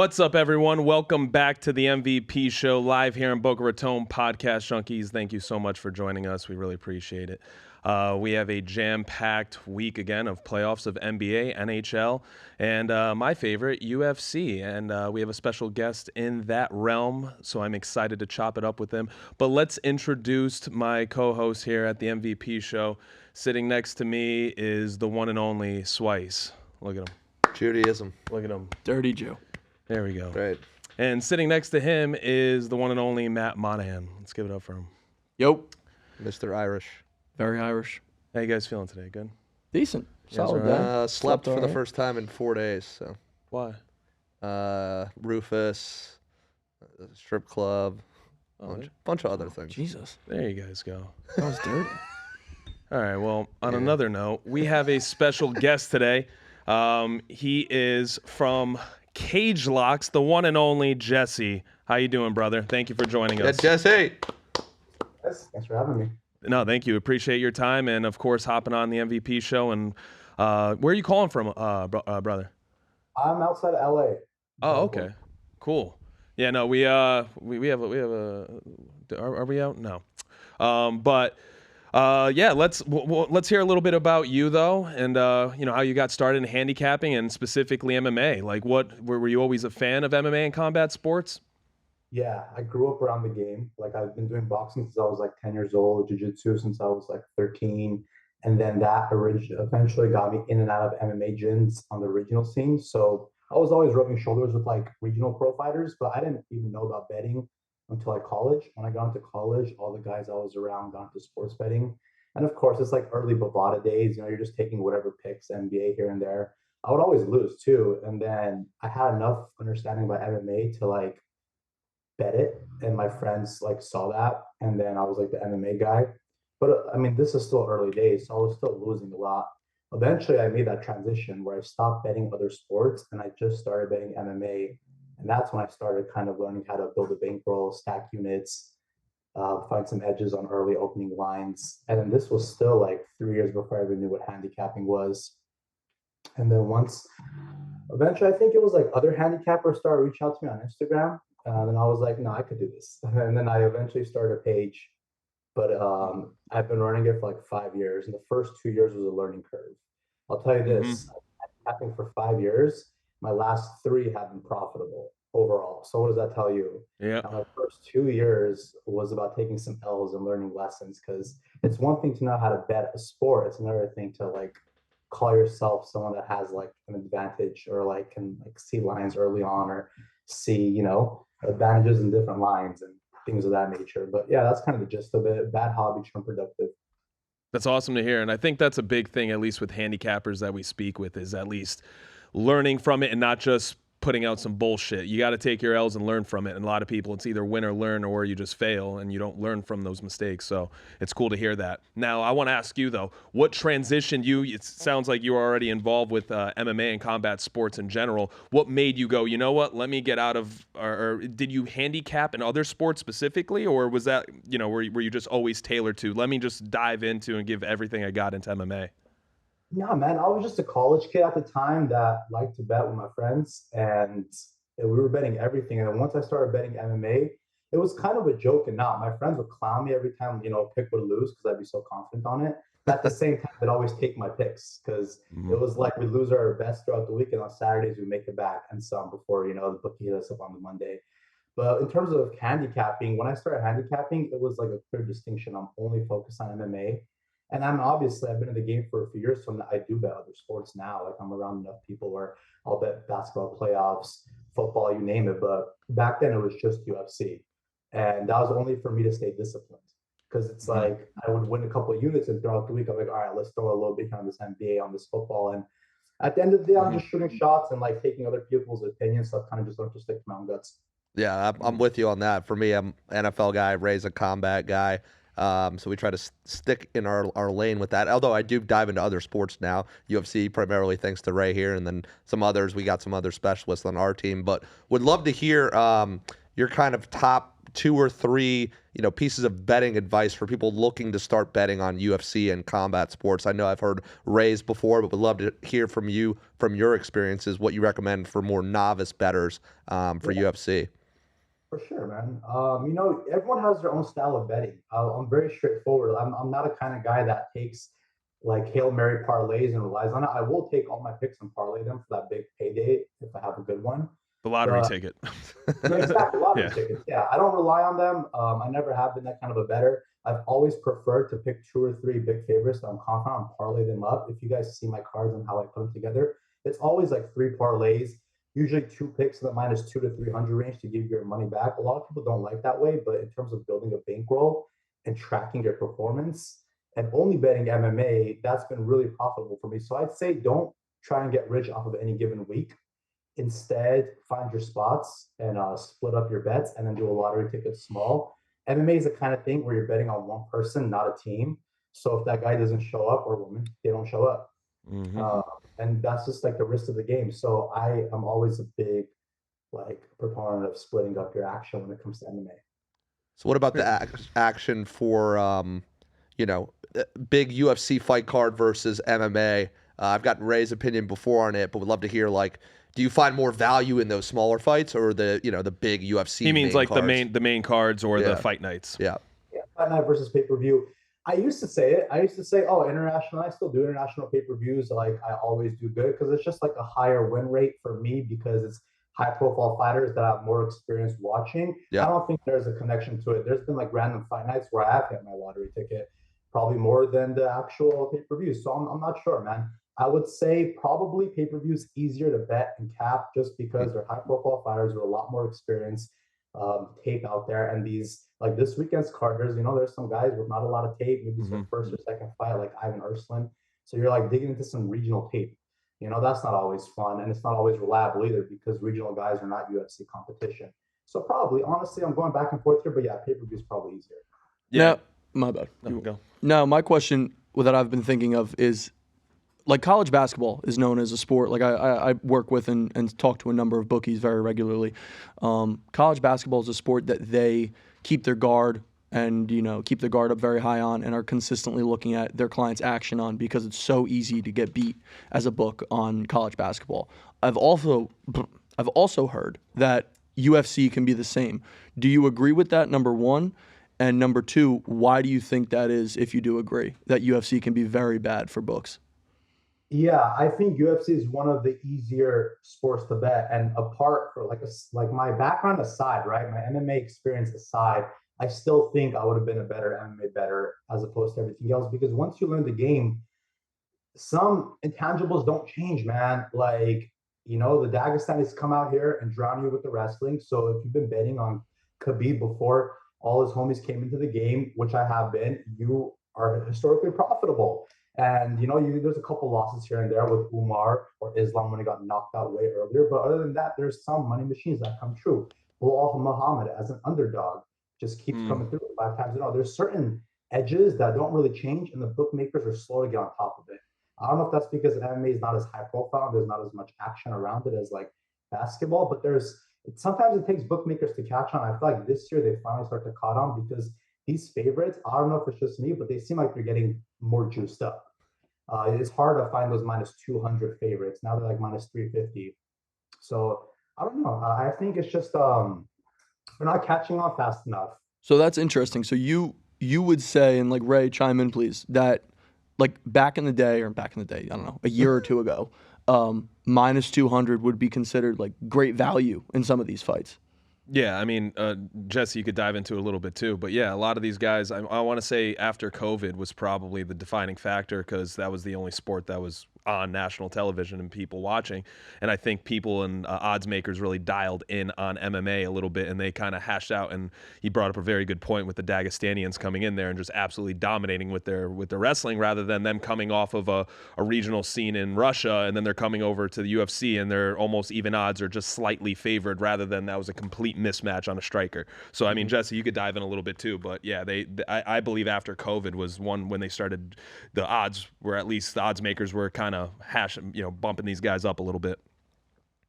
What's up, everyone? Welcome back to the MVP show live here in Boca Raton. Podcast Junkies, thank you so much for joining us. We really appreciate it. We have a jam-packed week again of playoffs of NBA, NHL, and my favorite, UFC. And we have a special guest in that realm, so I'm excited to chop it up with him. But let's introduce my co-host here at the MVP show. Sitting next to me is the one and only Swice. Look at him. Judaism. Look at him. Dirty Joe. There we go. Right. And sitting next to him is the one and only Matt Monahan. Let's give it up for him. Yo. Mr. Irish. Very Irish. How you guys feeling today? Good? Decent. Solid all right? guy. Slept for all the right. first time in 4 days. So Why? Rufus, strip club, Oh, bunch of other things. Jesus. there you guys go. That was dirty. All right. Well, on another note, we have a special guest today. He is from Cage Locks, the one and only Jesse. How you doing, brother? Thank you for joining us. Jesse. Thanks for having me. No, thank you. Appreciate your time and, of course, hopping on the MVP show. And where are you calling from, brother? I'm outside of LA. Oh, okay. Cool. Yeah, no, we have a are we out? No. Yeah, let's hear a little bit about you though, and how you got started in handicapping and specifically MMA. Like, were you always a fan of MMA and combat sports? Yeah, I grew up around the game. Like, I've been doing boxing since I was like 10 years old, jujitsu since I was like 13. And then that eventually got me in and out of MMA gyms on the regional scene. So I was always rubbing shoulders with like regional pro fighters, but I didn't even know about betting until like college. When I got into college, all the guys I was around got into sports betting. And of course, it's like early Bovada days, you're just taking whatever picks, NBA here and there. I would always lose too. And then I had enough understanding about MMA to like bet it, and my friends like saw that, and then I was like the MMA guy. But I mean, this is still early days, so I was still losing a lot. Eventually, I made that transition where I stopped betting other sports and I just started betting MMA, and that's when I started kind of learning how to build a bankroll, stack units, find some edges on early opening lines. And then this was still like 3 years before I even knew what handicapping was. And then eventually, I think it was like other handicappers started reaching out to me on Instagram. And I was like, no, I could do this. And then I eventually started a page, but I've been running it for like 5 years. And the first 2 years was a learning curve. I'll tell you this, I've been for 5 years. My last 3 have been profitable overall. So what does that tell you? Yeah. My first 2 years was about taking some L's and learning lessons, because it's one thing to know how to bet a sport. It's another thing to like call yourself someone that has like an advantage, or like can like see lines early on, or see, advantages in different lines and things of that nature. But yeah, that's kind of the gist of it. Bad hobby turned productive. That's awesome to hear. And I think that's a big thing, at least with handicappers that we speak with, is at least learning from it and not just putting out some bullshit. You got to take your L's and learn from it. And a lot of people, it's either win or learn, or you just fail and you don't learn from those mistakes. So it's cool to hear that. Now, I want to ask you, though, what transitioned you? It sounds like you were already involved with MMA and combat sports in general. What made you go, you know what, let me get out of, or did you handicap in other sports specifically? Or was that, were you just always tailored to, let me just dive into and give everything I got into MMA? Yeah, man, I was just a college kid at the time that liked to bet with my friends, and we were betting everything. And then once I started betting MMA, it was kind of a joke and not. My friends would clown me every time, pick would lose, because I'd be so confident on it. But at the same time, they'd always take my picks, because it was like we'd lose our best throughout the week, and on Saturdays we'd make it back and some before, the bookie hit us up on the Monday. But in terms of handicapping, when I started handicapping, it was like a clear distinction. I'm only focused on MMA. And I've been in the game for a few years, so I do bet other sports now. Like, I'm around enough people where I'll bet basketball playoffs, football, you name it. But back then it was just UFC. And that was only for me to stay disciplined. Because it's like I would win a couple of units, and throughout the week I'm like, all right, let's throw a little bit on this NBA, on this football. And at the end of the day, I'm just shooting shots and like taking other people's opinions. So I've kind of just learned to stick to my own guts. Yeah, I'm with you on that. For me, I'm an NFL guy, Ray's a combat guy. So we try to stick in our lane with that. Although I do dive into other sports now, UFC primarily thanks to Ray here, and then some others. We got some other specialists on our team, but would love to hear your kind of top 2 or 3, pieces of betting advice for people looking to start betting on UFC and combat sports? I know I've heard Ray's before, but would love to hear from you, from your experiences, what you recommend for more novice bettors for UFC. For sure, man. Everyone has their own style of betting. I'm very straightforward. I'm not a kind of guy that takes like Hail Mary parlays and relies on it. I will take all my picks and parlay them for that big payday if I have a good one. The lottery But ticket. yeah, exactly, lottery Yeah. tickets. Yeah, I don't rely on them. I never have been that kind of a bettor. I've always preferred to pick 2 or 3 big favorites that I'm confident and parlay them up. If you guys see my cards and how I put them together, it's always like 3 parlays, usually 2 picks in the minus 2 to 300 range to give you your money back. A lot of people don't like that way, but in terms of building a bankroll and tracking your performance and only betting MMA, that's been really profitable for me. So I'd say don't try and get rich off of any given week. Instead, find your spots and split up your bets and then do a lottery ticket small. MMA is the kind of thing where you're betting on one person, not a team. So if that guy doesn't show up or woman, they don't show up. Mm-hmm. And that's just like the risk of the game. So I am always a big like proponent of splitting up your action when it comes to MMA. So what about the action for, big UFC fight card versus MMA? I've gotten Ray's opinion before on it, but would love to hear, do you find more value in those smaller fights or the big UFC? He means like cards? the main cards or Yeah. the fight nights. Yeah. Yeah, fight night versus pay-per-view. I used to say it. I used to say, oh, international. I still do international pay-per-views. Like I always do good because it's just like a higher win rate for me because it's high-profile fighters that have more experience watching. Yeah. I don't think there's a connection to it. There's been like random fight nights where I have hit my lottery ticket, probably more than the actual pay-per-view. So I'm not sure, man. I would say probably pay-per-views easier to bet and cap just because they're high-profile fighters with a lot more experience, tape out there. And these, like this weekend's card, there's some guys with not a lot of tape, maybe some first or second fight, like Ivan Urslan. So you're like digging into some regional tape. That's not always fun, and it's not always reliable either because regional guys are not UFC competition. So probably, honestly, I'm going back and forth here, but yeah, pay-per-view is probably easier. Yeah. No, my bad. No, go. No, my question that I've been thinking of is, like, college basketball is known as a sport. Like I work with and talk to a number of bookies very regularly. College basketball is a sport that they keep their guard and keep their guard up very high on and are consistently looking at their clients' action on because it's so easy to get beat as a book on college basketball. I've also heard that UFC can be the same. Do you agree with that, number one? And number two, why do you think that is, if you do agree, that UFC can be very bad for books? Yeah, I think UFC is one of the easier sports to bet. And apart for like my background aside, right, my MMA experience aside, I still think I would have been a better MMA bettor as opposed to everything else because once you learn the game, some intangibles don't change, man. Like, the Dagestanis come out here and drown you with the wrestling. So if you've been betting on Khabib before all his homies came into the game, which I have been, you are historically profitable. And there's a couple losses here and there with Umar or Islam when he got knocked out way earlier. But other than that, there's some money machines that come true. Bilal Muhammad as an underdog just keeps coming through 5 times in a row. There's certain edges that don't really change, and the bookmakers are slow to get on top of it. I don't know if that's because MMA is not as high profile. There's not as much action around it as like basketball, but sometimes it takes bookmakers to catch on. I feel like this year they finally start to caught on because these favorites, I don't know if it's just me, but they seem like they're getting more juiced up. It's hard to find those minus 200 favorites. Now they're like minus 350. So I don't know. I think it's just they're not catching on fast enough. So that's interesting. So you would say, and like Ray, chime in please, that like back in the day, I don't know, a year or two ago, minus 200 would be considered like great value in some of these fights. Yeah, I mean, Jesse, you could dive into it a little bit too. But yeah, a lot of these guys, I want to say after COVID was probably the defining factor because that was the only sport that was on national television and people watching. And I think people and odds makers really dialed in on MMA a little bit and they kind of hashed out. And he brought up a very good point with the Dagestanians coming in there and just absolutely dominating with their wrestling rather than them coming off of a regional scene in Russia and then they're coming over to the UFC and they're almost even odds or just slightly favored rather than that was a complete mismatch on a striker. So, I mean, Jesse, you could dive in a little bit too. But yeah, I believe after COVID was one when they started, the odds were at least the odds makers were kind of bumping these guys up a little bit.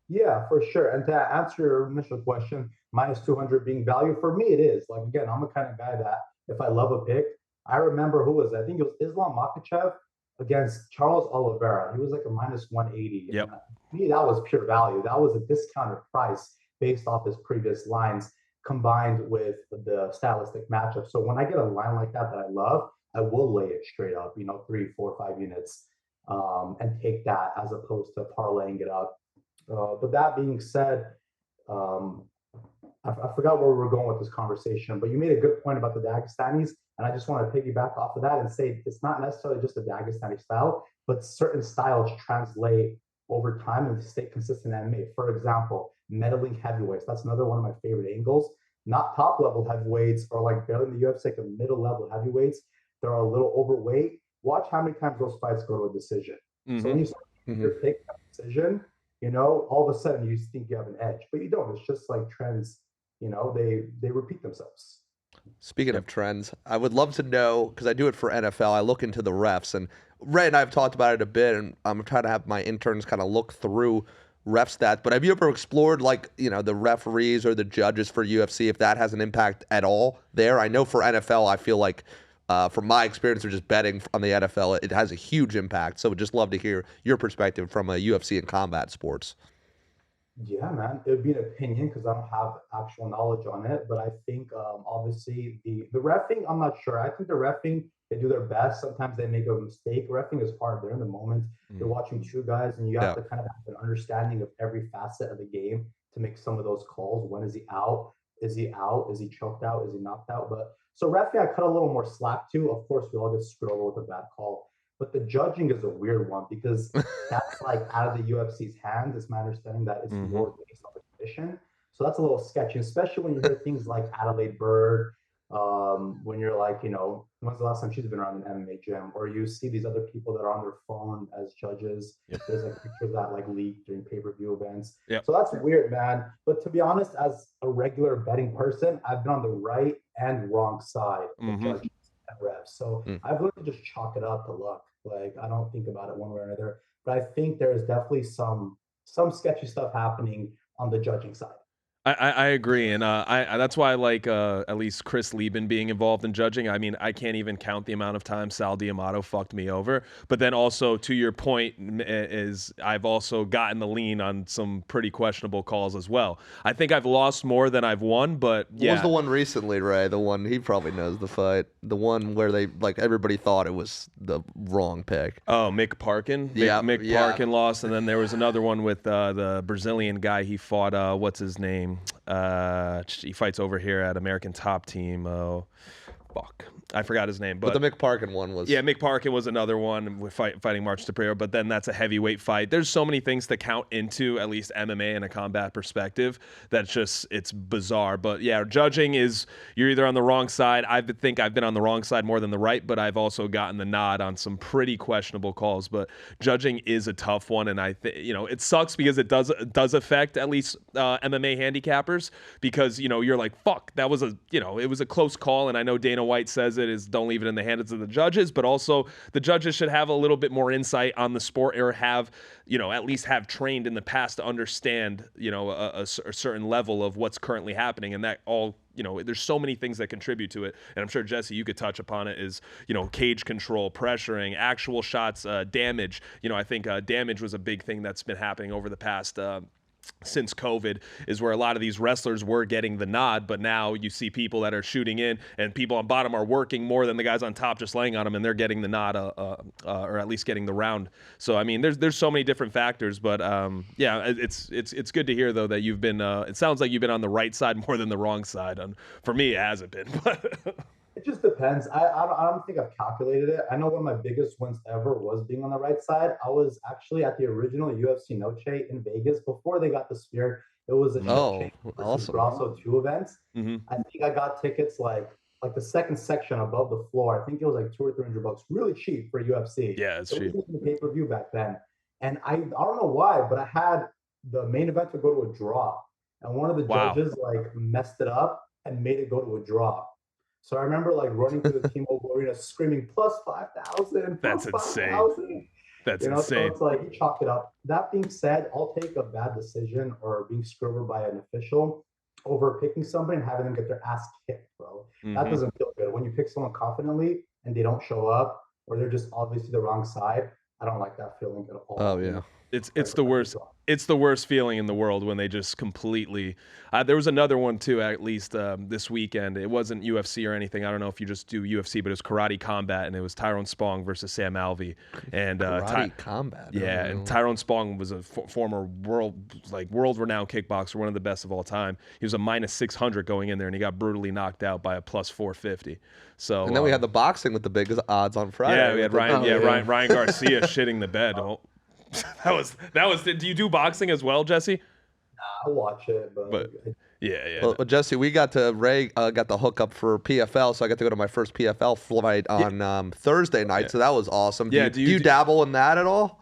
Yeah, for sure. And to answer your initial question, minus 200 being value, for me, it is. Like, again, I'm the kind of guy that if I love a pick, I remember who was it? I think it was Islam Makhachev against Charles Oliveira. He was like a minus 180. And Yep. to me, that was pure value. That was a discounted price based off his previous lines combined with the stylistic matchup. So when I get a line like that that I love, I will lay it straight up, 3, 4, 5 units, and take that as opposed to parlaying it up. But that being said, um, I forgot where we were going with this conversation, but you made a good point about the Dagestanis, and I just want to piggyback off of that and say it's not necessarily just a Dagestani style, but certain styles translate over time and stay consistent in MMA. For example, meddling heavyweights. That's another one of my favorite angles. Not top level heavyweights or like barely in the UFC, like middle level heavyweights. They're a little overweight. Watch how many times those fights go to a decision. So when you start your pick a decision, all of a sudden you think you have an edge, but you don't. It's just like trends, they repeat themselves. Speaking of trends, I would love to know, because I do it for NFL, I look into the refs, and Ray and I have talked about it a bit, and I'm trying to have my interns kind of look through ref stats. But have you ever explored, like, the referees or the judges for UFC, if that has an impact at all there? I know for NFL, I feel like, from my experience of just betting on the NFL, it has a huge impact. So would just love to hear your perspective from a UFC and combat sports. Yeah, man, it would be an opinion because I don't have actual knowledge on it. But I think obviously the refing, I'm not sure. I think the refing, they do their best. Sometimes they make a mistake. Refing is hard. They're in the moment. They're watching two guys, and you have Yeah. to kind of have an understanding of every facet of the game to make some of those calls. When is he out? Is he out? Is he choked out? Is he knocked out? But so refing, I cut a little more slack to. Of course, we all get screwed over with a bad call. But the judging is a weird one because that's like out of the UFC's hands. It's my understanding that it's more based on the commission. So that's a little sketchy, especially when you hear things like Adelaide Bird, when you're like, when's the last time she's been around an MMA gym? Or you see these other people that are on their phone as judges. Yep. There's like pictures that like leak during pay-per-view events. Yep. So that's weird, man. But to be honest, as a regular betting person, I've been on the right and wrong side of judges and refs. So I've learned to just chalk it up to luck. Like I don't think about it one way or another. But I think there is definitely some sketchy stuff happening on the judging side. I agree, and that's why I like at least Chris Lieben being involved in judging. I mean, I can't even count the amount of times Sal D'Amato fucked me over. But then also, to your point, is I've also gotten the lean on some pretty questionable calls as well. I think I've lost more than I've won, but yeah. What was the one recently, Ray? The one, he probably knows the fight. The one where they, like, everybody thought it was the wrong pick. Oh, Mick Parkin? Mick Parkin lost, and then there was another one with the Brazilian guy he fought, what's his name? He fights over here at American Top Team. Fuck, I forgot his name. But the Mick Parkin one was... Yeah, Mick Parkin was another one with fighting March Tapiro, but then that's a heavyweight fight. There's so many things to count into at least MMA in a combat perspective that's just, it's bizarre. But yeah, judging is, you're either on the wrong side. I think I've been on the wrong side more than the right, but I've also gotten the nod on some pretty questionable calls. But judging is a tough one, and I think, it sucks because it does affect at least MMA handicappers, because, you're like, fuck, that was it was a close call, and I know Dana White says it is don't leave it in the hands of the judges, but also the judges should have a little bit more insight on the sport, or have, at least have trained in the past to understand, a certain level of what's currently happening. And that all, there's so many things that contribute to it. And I'm sure, Jesse, you could touch upon it, is, cage control, pressuring, actual shots, damage. I think damage was a big thing that's been happening over the past since COVID, is where a lot of these wrestlers were getting the nod, but now you see people that are shooting in, and people on bottom are working more than the guys on top just laying on them, and they're getting the nod, or at least getting the round. So I mean, there's so many different factors, but yeah, it's good to hear though that you've been. It sounds like you've been on the right side more than the wrong side. For me, it hasn't been. It just depends. I don't think I've calculated it. I know one of my biggest wins ever was being on the right side. I was actually at the original UFC Noche in Vegas before they got the Sphere. It was a Noche versus Grasso 2 events. I think I got tickets like the second section above the floor. I think it was like $200 or $300, really cheap for UFC. Yeah, it's cheap. It was pay-per-view back then, and I don't know why, but I had the main event to go to a draw, and one of the judges like messed it up and made it go to a draw. So I remember like running through the T-Mobile Arena screaming plus 5,000. That's insane. That's You know, so insane. it's like you chalk it up. That being said, I'll take a bad decision or being screwed over by an official over picking somebody and having them get their ass kicked, bro. That doesn't feel good. When you pick someone confidently and they don't show up or they're just obviously the wrong side, I don't like that feeling at all. Oh yeah. It's the worst. It's the worst feeling in the world when they just completely. There was another one too, at least this weekend. It wasn't UFC or anything. I don't know if you just do UFC, but it was Karate Combat, and it was Tyrone Spong versus Sam Alvey. And Karate Combat. yeah, and Tyrone Spong was a former world renowned kickboxer, one of the best of all time. He was a -600 going in there, and he got brutally knocked out by a +450. So And then we had the boxing with the big odds on Friday. yeah, we had Ryan Garcia shitting the bed. That was. Do you do boxing as well, Jesse? I watch it, but Yeah. Well, Jesse, we got to got the hookup for PFL, so I got to go to my first PFL flight on Thursday night. So that was awesome. Yeah, Do you dabble in that at all?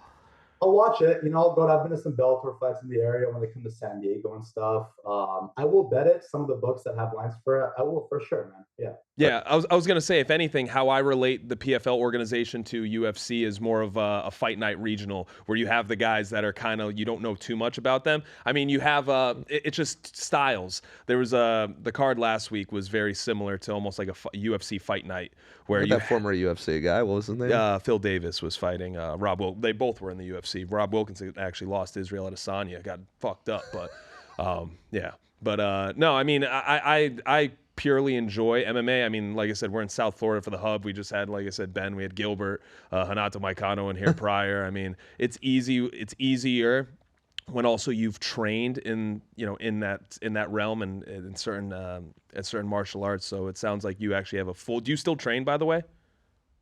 I'll watch it. You know, I've been to some Bellator fights in the area when they come to San Diego and stuff. I will bet it. Some of the books that have lines for it, I will for sure, man. Yeah. Yeah, I was gonna say, if anything, how I relate the PFL organization to UFC is more of a fight night regional, where you have the guys that are kind of, you don't know too much about them. I mean, you have it's just styles. There was the card last week was very similar to almost like a UFC fight night, where you That former UFC guy, what was his name? Phil Davis was fighting Rob. They both were in the UFC. Rob Wilkinson actually lost Israel Adesanya, got fucked up, but yeah. But no, I mean, I purely enjoy MMA. I mean, like I said, we're in South Florida for the hub. We just had, like I said, Ben. We had Gilbert, Hanato Maikano in here prior. I mean, it's easy. It's easier when also you've trained in that realm and in certain martial arts. So it sounds like you actually have a full. Do you still train, by the way?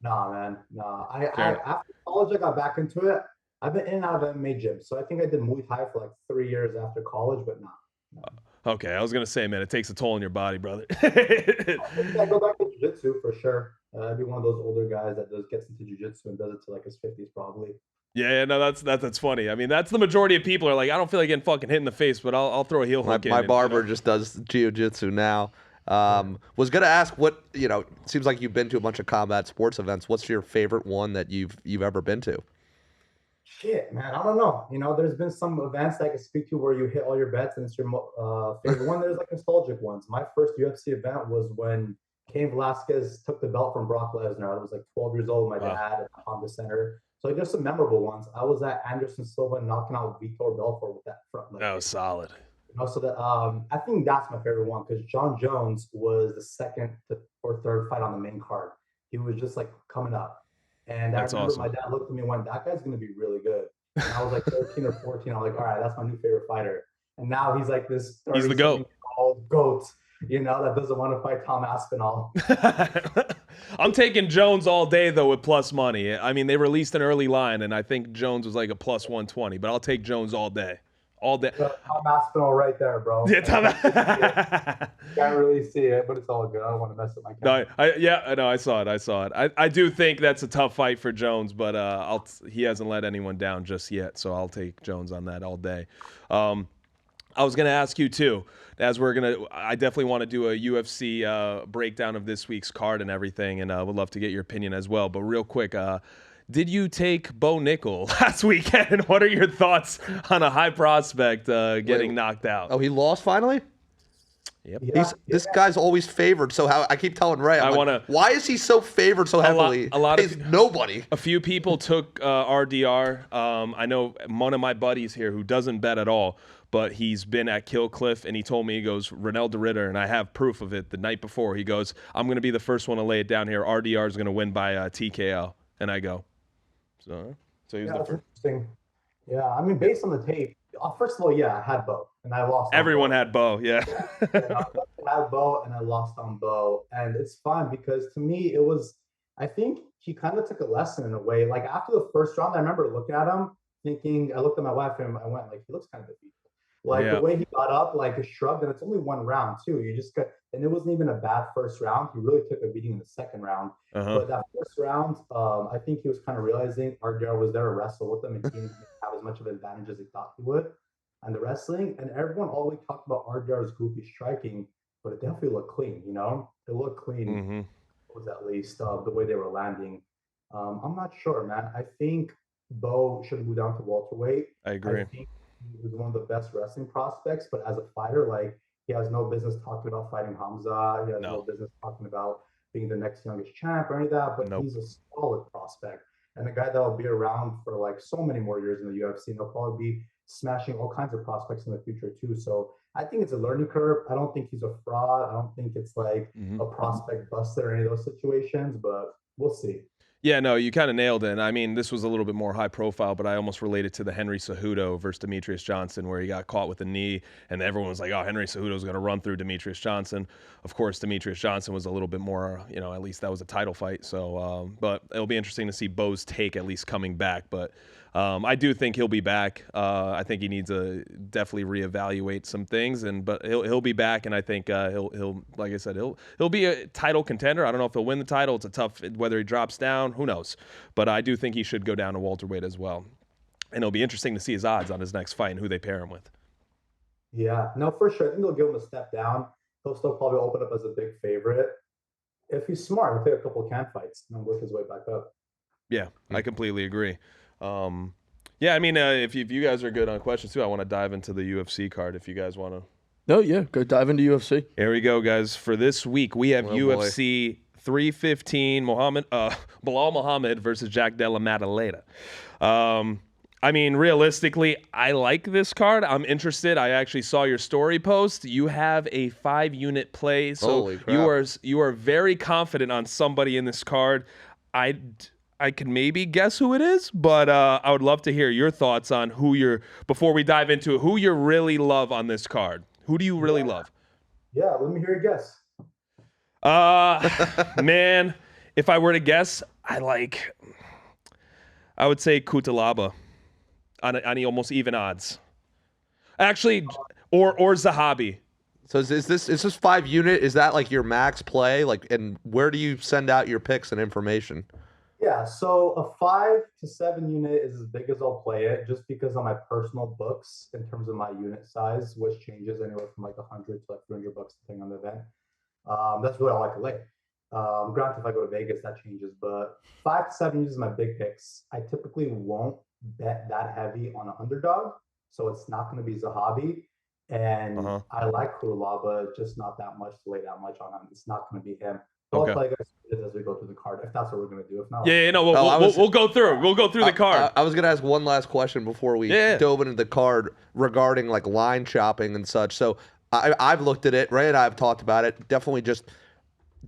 Nah, man. Nah. I after college I got back into it. I've been in and out of MMA gym. So I think I did Muay Thai for like 3 years after college, but nah. Okay, I was gonna say, man, it takes a toll on your body, brother. I go back to jiu-jitsu for sure. I'd be one of those older guys that gets into jiu-jitsu and does it to like his 50s probably. Yeah, no, that's funny. I mean, that's the majority of people are like, I don't feel like getting fucking hit in the face, but I'll throw a heel hook in. My barber just does jiu-jitsu now. Was gonna ask what it seems like you've been to a bunch of combat sports events. What's your favorite one that you've ever been to? Shit, man, I don't know. You know, there's been some events that I can speak to where you hit all your bets and it's your favorite one. There's like nostalgic ones. My first UFC event was when Cain Velasquez took the belt from Brock Lesnar. I was like 12 years old. My dad at the Honda Center. So like, there's some memorable ones. I was at Anderson Silva knocking out Vitor Belfort with that front leg. That was solid. You know, so that I think that's my favorite one because John Jones was the second or third fight on the main card. He was just like coming up. And That's I remember awesome. my dad looked at me and went, that guy's going to be really good. And I was like 13 or 14. I'm like, all right, that's my new favorite fighter. And now he's like this He's the GOAT. GOAT, that doesn't want to fight Tom Aspinall. I'm taking Jones all day, though, with plus money. I mean, they released an early line, and I think Jones was like a plus 120, but I'll take Jones all day. All day. Tom Aspinall right there, bro. Yeah, Tom. Can't really see it, but it's all good. I don't want to mess up my camera. No, I saw it. I do think that's a tough fight for Jones, but he hasn't let anyone down just yet, so I'll take Jones on that all day. I was going to ask you too, I definitely want to do a UFC breakdown of this week's card and everything, and would love to get your opinion as well. But real quick, did you take Bo Nickel last weekend? What are your thoughts on a high prospect getting knocked out? Oh, he lost finally? Yep. Yeah, This guy's always favored. So I keep telling Ray, why is he so favored so heavily? A lot He's nobody. A few people took RDR. I know one of my buddies here who doesn't bet at all, but he's been at Kill Cliff, and he told me, he goes, Ronel de Ritter, and I have proof of it the night before. He goes, I'm going to be the first one to lay it down here. RDR is going to win by TKO. And I go, so he was the first. Interesting. Yeah, I mean, based on the tape, first of all, I had Bo, and I lost. Everyone had Bo, yeah. I had Bo, and I lost on Bo, and it's fine because to me, I think he kind of took a lesson in a way. Like after the first round, I remember looking at him, thinking, I looked at my wife and I went, like, he looks kind of defeated. Like the way he got up, like shrugged, and it's only one round too. And it wasn't even a bad first round. He really took a beating in the second round. But that first round, I think he was kind of realizing RDR was there to wrestle with him, and he didn't have as much of an advantage as he thought he would. And the wrestling, and everyone always talked about RDR's goofy striking, but it definitely looked clean. It looked clean. It was at least the way they were landing. I'm not sure, man. I think Bo should move down to welterweight. I I agree. think he was one of the best wrestling prospects, but as a fighter, like he has no business talking about fighting Hamza. He has no No, business talking about being the next youngest champ or any of that. But nope. he's a solid prospect and a guy that will be around for like so many more years in the UFC. And they'll probably be smashing all kinds of prospects in the future too. So I think it's a learning curve. I don't think he's a fraud. I don't think it's like Hmm. a prospect buster or any of those situations, but we'll see. Yeah, no, you kind of nailed it. I mean, this was a little bit more high profile, but I almost related to the Henry Cejudo versus Demetrius Johnson, where he got caught with a knee, and everyone was like, "Oh, Henry Cejudo's going to run through Demetrius Johnson." Of course, Demetrius Johnson was a little bit more, at least that was a title fight. So, but it'll be interesting to see Bo's take at least coming back. But I do think he'll be back. I think he needs to definitely reevaluate some things, but he'll be back, and I think he'll like I said he'll be a title contender. I don't know if he'll win the title. It's a tough whether he drops down. Who knows? But I do think he should go down to welterweight as well, and it'll be interesting to see his odds on his next fight and who they pair him with. Yeah, no, for sure. I think they'll give him a step down. He'll still probably open up as a big favorite. If he's smart, he'll take a couple of camp fights and work his way back up. Yeah, I completely agree. Yeah, I mean, if you guys are good on questions too, I want to dive into the UFC card if you guys want to. No, yeah, go dive into UFC. Here we go, guys. For this week, we have Oh, UFC 315, Bilal Muhammad versus Jack Della Maddalena. I mean, realistically, I like this card. I'm interested. I actually saw your story post. You have a 5-unit play, so Holy crap. you are very confident on somebody in this card. I can maybe guess who it is, but I would love to hear your thoughts on before we dive into it, who you really love on this card. Who do you really love? Yeah, let me hear your guess. Man, if I were to guess, I would say Kutalaba on almost even odds. Actually, or Zahabi. So is this 5-unit? Is that like your max play? Like, and where do you send out your picks and information? Yeah, so a 5 to 7 unit is as big as I'll play it, just because on my personal books, in terms of my unit size, which changes anywhere from like 100 to like $300 depending on the event. That's what I like to lay. Granted, if I go to Vegas, that changes, but 5 to 7 units is my big picks. I typically won't bet that heavy on an underdog, so it's not going to be Zahabi. And Uh-huh. I like Kurulaba, just not that much to lay that much on him. It's not going to be him. I'll Okay. play guys as we go through the card, if that's what we're going to do. If not, Yeah, no, we'll go through. We'll go through the card. I was gonna ask one last question before we dove into the card regarding like line shopping and such. So I've looked at it, Ray and I have talked about it. Definitely just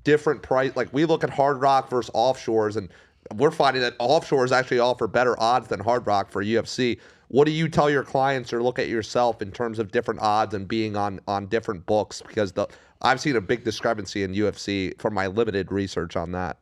different price. Like we look at Hard Rock versus offshores, and we're finding that offshores actually offer better odds than Hard Rock for UFC. What do you tell your clients or look at yourself in terms of different odds and being on different books? Because I've seen a big discrepancy in UFC from my limited research on that.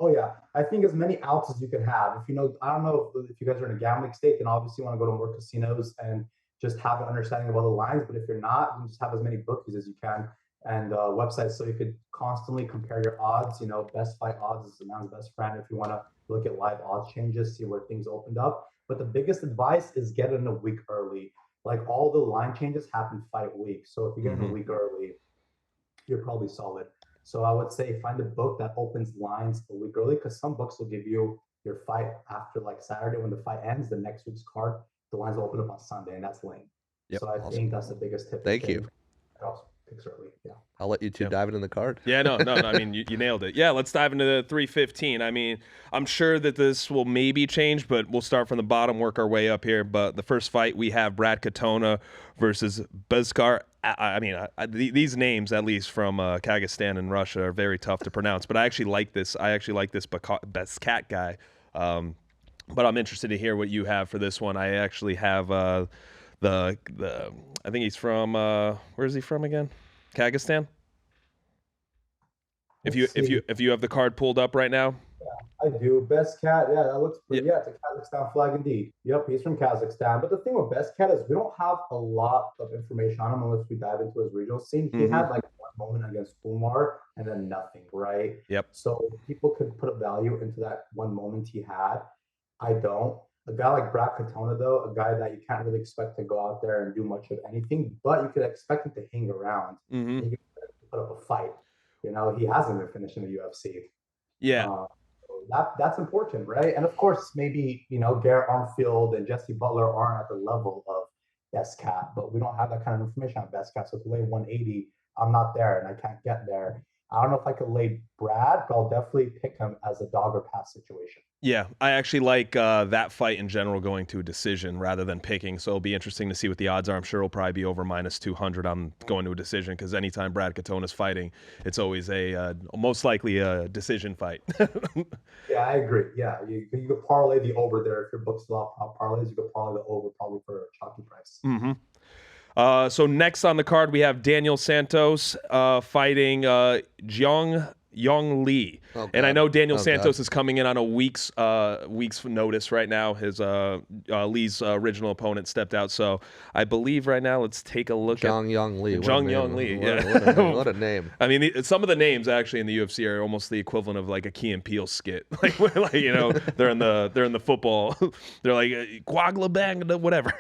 oh yeah, I think as many outs as you can have. If you know, I don't know if you guys are in a gambling state, then obviously you want to go to more casinos and just have an understanding of all the lines. But if you're not, you just have as many bookies as you can and websites so you could constantly compare your odds. You know, best fight odds is the man's best friend. If you want to look at live odds changes, see where things opened up. But the biggest advice is get in a week early. Like all the line changes happen fight week. So if you get in a week early, you're probably solid. So I would say find a book that opens lines a week early, because some books will give you your fight after like Saturday when the fight ends. The next week's card, the lines will open up on Sunday, and that's lame. Yep. So I think that's the biggest tip. Thank you. Picks early. Yeah. I'll let you two dive into the card. Yeah, no. I mean, you nailed it. Yeah, let's dive into the 315. I mean, I'm sure that this will maybe change, but we'll start from the bottom, work our way up here. But the first fight, we have Brad Katona versus Bezkar. I mean, these names, at least from Kazakhstan and Russia, are very tough to pronounce. But I actually like this. Bezkat guy. But I'm interested to hear what you have for this one. I actually have I think he's from where is he from again? Kazakhstan. If you have the card pulled up right now. I do. Best cat. Yeah, that looks pretty. Yeah, it's a Kazakhstan flag indeed. Yep, he's from Kazakhstan. But the thing with Best Cat is we don't have a lot of information on him unless we dive into his regional scene. He had like one moment against Umar and then nothing, right? Yep. So people could put a value into that one moment he had. I don't. A guy like Brad Katona, though, a guy that you can't really expect to go out there and do much of anything, but you could expect him to hang around. Mm-hmm. You could put up a fight. You know, he hasn't been finished in the UFC. Yeah. that's important, right? And of course, maybe Garrett Armfield and Jesse Butler aren't at the level of best cat, but we don't have that kind of information on best cat. So to lay 180, I'm not there and I can't get there. I don't know if I could lay Brad, but I'll definitely pick him as a dog or pass situation. Yeah, I actually like that fight in general going to a decision rather than picking. So it'll be interesting to see what the odds are. I'm sure it'll probably be over minus 200 on going to a decision because anytime Brad Katona's fighting, it's always a most likely a decision fight. Yeah, I agree. Yeah, you could parlay the over there if your book's a lot of parlays. You could parlay the over probably for a chalky price. So next on the card, we have Daniel Santos fighting Jiang Yong Lee. Oh, and I God. know Daniel Oh, Santos God. is coming in on a week's notice right now. His Lee's original opponent stepped out. So I believe right now, let's take a look Zhang Yang Lee. What a Zhang name. Yang Lee, What a- yeah. what a name. What a name. I mean, some of the names actually in the UFC are almost the equivalent of like a Key and Peele skit. Like they're in the football. They're like Quagla Bang, whatever.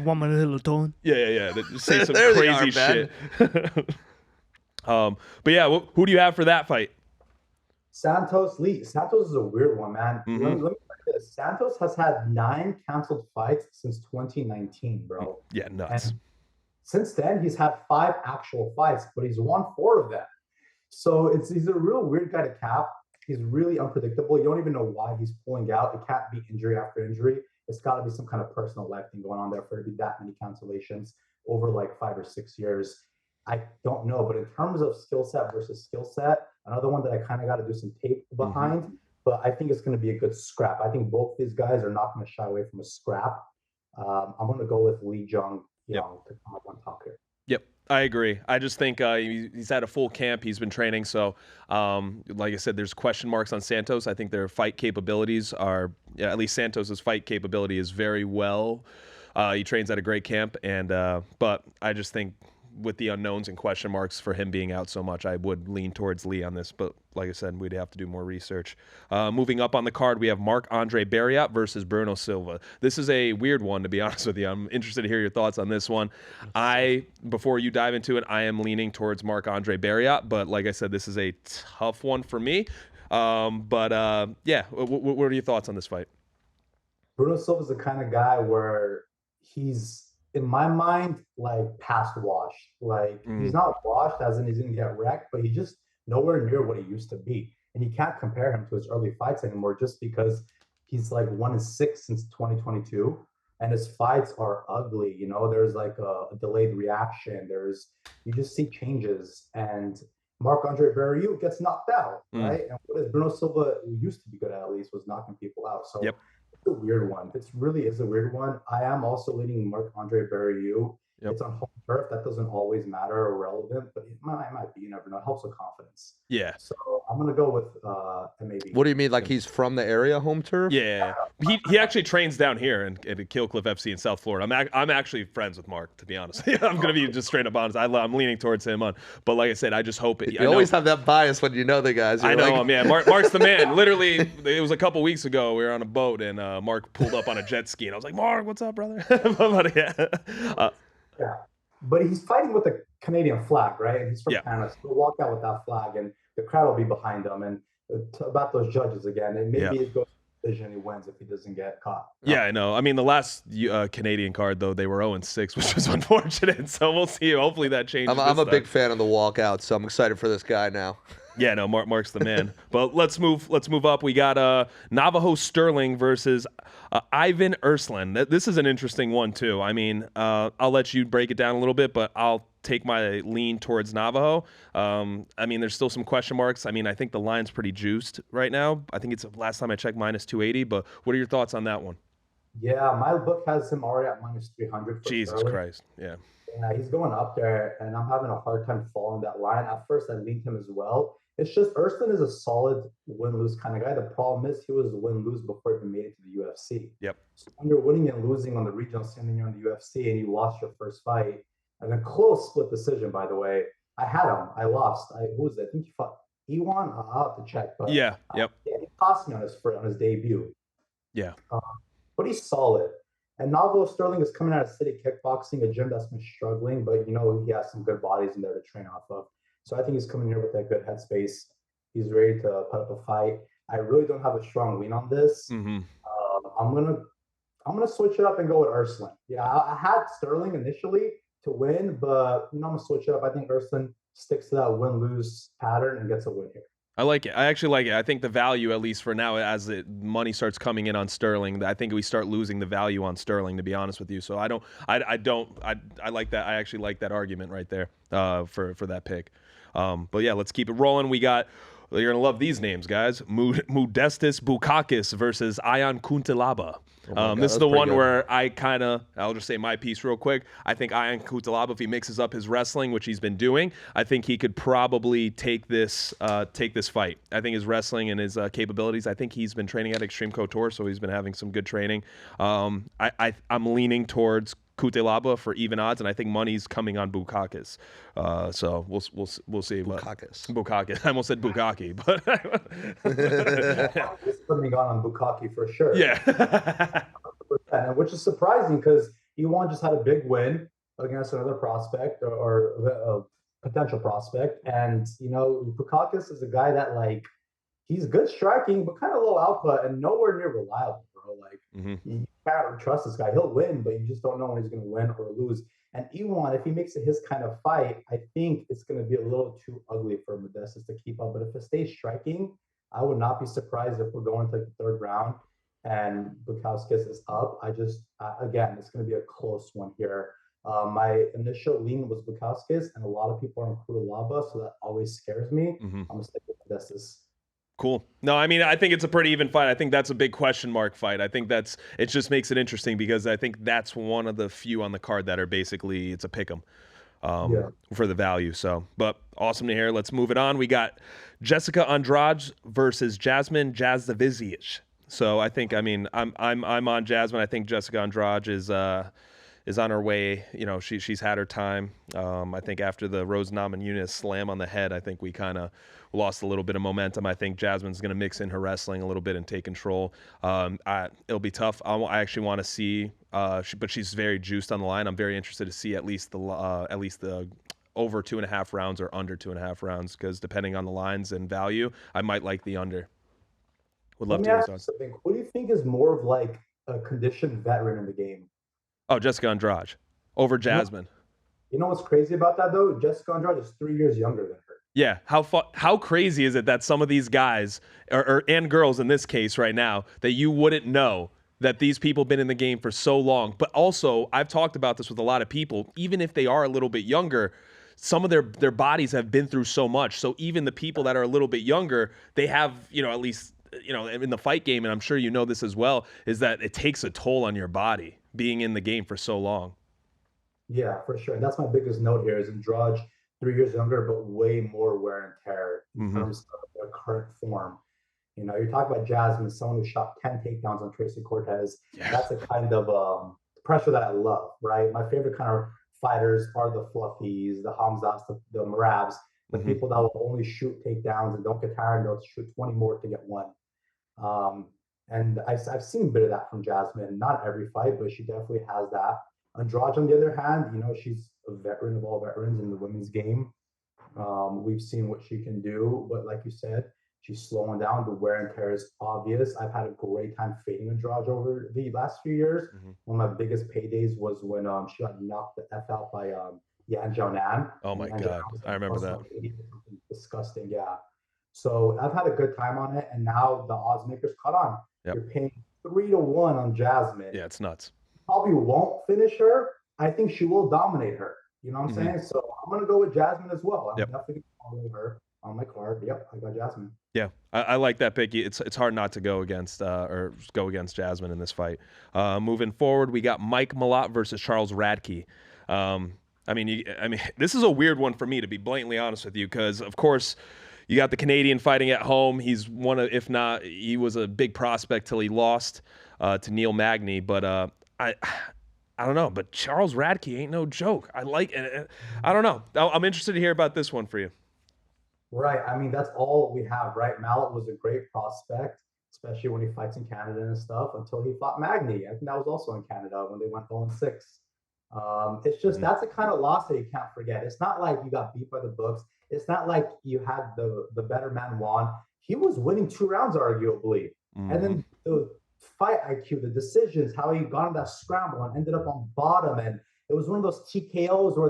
One minute little tone. Yeah. They just say some There they crazy are, shit. But yeah, who do you have for that fight? Santos Lee. Santos is a weird one, man. Let me put this. Santos has had 9 canceled fights since 2019, bro. Yeah, nuts. And since then, he's had 5 actual fights, but he's won 4 of them. So he's a real weird guy to cap. He's really unpredictable. You don't even know why he's pulling out. It can't be injury after injury. It's got to be some kind of personal life thing going on there for it to be that many cancellations over like 5 or 6 years. I don't know, but in terms of skill set versus skill set, another one that I kind of got to do some tape behind, but I think it's going to be a good scrap. I think both these guys are not going to shy away from a scrap. I'm going to go with Lee Jung Young to come up on top here. Yep, I agree. I just think he's had a full camp. He's been training. So, like I said, there's question marks on Santos. I think their fight capabilities are, at least Santos's fight capability is very well. He trains at a great camp. But I just think with the unknowns and question marks for him being out so much, I would lean towards Lee on this. But like I said, we'd have to do more research. Moving up on the card, we have Marc-Andre Barriat versus Bruno Silva. This is a weird one, to be honest with you. I'm interested to hear your thoughts on this one. Before you dive into it, I am leaning towards Marc-Andre Barriat. But like I said, this is a tough one for me. What are your thoughts on this fight? Bruno Silva is the kind of guy where he's, in my mind, like past washed. Like he's not washed as in he's gonna get wrecked, but he's just nowhere near what he used to be. And you can't compare him to his early fights anymore just because he's like 1-6 since 2022. And his fights are ugly. There's like a delayed reaction. You just see changes. And Marc-Andre Barriat gets knocked out, right? And what is Bruno Silva used to be good at least was knocking people out. So it's a weird one. It really is a weird one. I am also leaning Marc-Andre Barriat. It's on home turf. That doesn't always matter or relevant, but it might be. You never know. It helps with confidence. Yeah. So I'm gonna go with m.v.p. What do you mean? Like he's from the area, home turf? Yeah. He actually trains down here at Killcliff FC in South Florida. I'm actually friends with Mark, to be honest. I'm going to be just straight up honest. I'm leaning towards him on. But like I said, I just hope it. You always have that bias when you know the guys. I know him, yeah. Mark's the man. Literally, it was a couple weeks ago. We were on a boat, and Mark pulled up on a jet ski. And I was like, Mark, what's up, brother? Yeah. But he's fighting with a Canadian flag, right? And he's from Canada. So he'll walk out with that flag, and the crowd will be behind him. And about those judges again, and maybe it goes to decision, he wins if he doesn't get caught. Yeah, I know. I mean, the last Canadian card, though, they were 0-6, which was unfortunate. So we'll see. Hopefully that changes. I'm a big fan of the walkout, so I'm excited for this guy now. Yeah, no, Mark's the man. But let's move up. We got Navajo Sterling versus Ivan Erslan. This is an interesting one too. I mean, I'll let you break it down a little bit, but I'll take my lean towards Navajo. I mean, there's still some question marks. I mean, I think the line's pretty juiced right now. I think it's last time I checked -280. But what are your thoughts on that one? Yeah, my book has him already at -300. Jesus Christ, yeah. Yeah, he's going up there, and I'm having a hard time following that line. At first, I leaned him as well. It's just Erslan is a solid win-lose kind of guy. The problem is he was win-lose before he even made it to the UFC. Yep. So when you're winning and losing on the regional scene and you're in the UFC and you lost your first fight, and a close split decision, by the way, I had him. I lost. Who was it? I think he fought Ewan. I'll have to check. But yeah, yeah, he cost me on his debut. Yeah. But he's solid. And Navajo Sterling is coming out of City Kickboxing, a gym that's been struggling, but he has some good bodies in there to train off of. So I think he's coming here with that good headspace. He's ready to put up a fight. I really don't have a strong lean on this. Mm-hmm. I'm gonna switch it up and go with Urslan. Yeah, I had Sterling initially to win, but I'm gonna switch it up. I think Urslan sticks to that win-lose pattern and gets a win here. I like it. I actually like it. I think the value, at least for now, as the money starts coming in on Sterling, I think we start losing the value on Sterling, to be honest with you. So I like that. I actually like that argument right there for that pick. But yeah, let's keep it rolling. You're going to love these names, guys. Modestas Bukauskas versus Ion Kuntalaba. This is the one where I'll just say my piece real quick. I think Ion Kuntalaba, if he mixes up his wrestling, which he's been doing, I think he could probably take this fight. I think his wrestling and his capabilities, I think he's been training at Extreme Couture, so he's been having some good training. I'm leaning towards Kuntalaba for even odds, and I think money's coming on Bukauskas. So we'll see. Bukauskas. I almost said Bukaki, but It's coming on Bukaki for sure. Yeah. Which is surprising because Iwan just had a big win against another prospect or a potential prospect, and Bukakis is a guy that he's good striking but kind of low output and nowhere near reliable, bro. You can't trust this guy. He'll win, but you just don't know when he's going to win or lose. And Iwan, if he makes it his kind of fight, I think it's going to be a little too ugly for Modestas to keep up. But if it stays striking, I would not be surprised if we're going to the third round and Bukauskas is up. Again, it's going to be a close one here. My initial lean was Bukauskas, and a lot of people are on Kuntalaba, so that always scares me. I'm going to stick with Modestas. Cool. No, I mean, I think it's a pretty even fight. I think that's a big question mark fight. I think it just makes it interesting because I think that's one of the few on the card that are basically, it's a pick 'em for the value. So, but awesome to hear. Let's move it on. We got Jessica Andrade versus Jasmine Jasdavicic. So I think, I'm on Jasmine. I think Jessica Andrade is on her way. She's had her time. I think after the Rose Namajunas slam on the head, I think we kind of lost a little bit of momentum. I think Jasmine's going to mix in her wrestling a little bit and take control. It'll be tough. I actually want to see, but she's very juiced on the line. I'm very interested to see at least the over 2.5 rounds or under 2.5 rounds, because depending on the lines and value, I might like the under. Would love to hear your something. Who do you think is more of a conditioned veteran in the game? Oh, Jessica Andrade over Jasmine. You know what's crazy about that though? Jessica Andrade is 3 years younger than her. Yeah, how crazy is it that some of these guys and girls in this case right now that you wouldn't know that these people have been in the game for so long? But also, I've talked about this with a lot of people. Even if they are a little bit younger, some of their bodies have been through so much. So even the people that are a little bit younger, they have at least in the fight game, and I'm sure you know this as well, is that it takes a toll on your body being in the game for so long. Yeah, for sure. And that's my biggest note here is Andrade, 3 years younger, but way more wear and tear in terms of their current form. You're talking about Jasmine, someone who shot 10 takedowns on Tracy Cortez. Yeah. That's a kind of pressure that I love, right? My favorite kind of fighters are the fluffies, the Hamzats, the Marabs, the people that will only shoot takedowns and don't get tired and they'll shoot 20 more to get one. And I've seen a bit of that from Jasmine. Not every fight, but she definitely has that. Andrade, on the other hand, she's a veteran of all veterans in the women's game. We've seen what she can do, but like you said, she's slowing down. The wear and tear is obvious. I've had a great time fading Andrade over the last few years. One of my biggest paydays was when she got knocked the F out by Yan Jiaonan. Oh my God, I remember that. Disgusting, yeah. So I've had a good time on it, and now the odds makers caught on. Yep. You're paying 3-1 on Jasmine. Yeah, it's nuts. Probably won't finish her. I think she will dominate her. You know what I'm saying? So I'm going to go with Jasmine as well. I'm definitely going to follow her on my card. Yep, I got Jasmine. Yeah, I like that pick. It's hard not to go against Jasmine in this fight. Moving forward, we got Mike Malott versus Charles Radke. This is a weird one for me, to be blatantly honest with you, because of course you got the Canadian fighting at home. He's one of, if not, he was a big prospect till he lost to Neil Magny. But I don't know. But Charles Radke ain't no joke. I don't know. I'm interested to hear about this one for you. Right. I mean, that's all we have, right? Malott was a great prospect, especially when he fights in Canada and stuff, until he fought Magny. I think that was also in Canada when they went 0-6. It's just that's the kind of loss that you can't forget. It's not like you got beat by the books. It's not like you had the better man won. He was winning 2 rounds, arguably. And then the fight IQ, the decisions, how he got on that scramble and ended up on bottom. And it was one of those TKOs where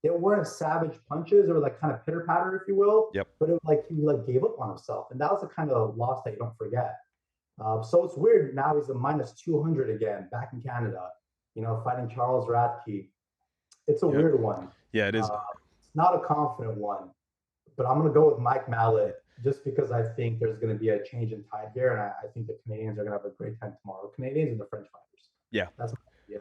they weren't savage punches. They were like kind of pitter patter, if you will. Yep. But it was like he like gave up on himself. And that was the kind of loss that you don't forget. So it's weird. Now he's a minus 200 again, back in Canada, fighting Charles Radke. It's a weird one. Yeah, it is. It's not a confident one, but I'm going to go with Mike Mallet just because I think there's going to be a change in tide here. And I think the Canadians are going to have a great time tomorrow. Canadians and the French fighters. Yeah. Yeah.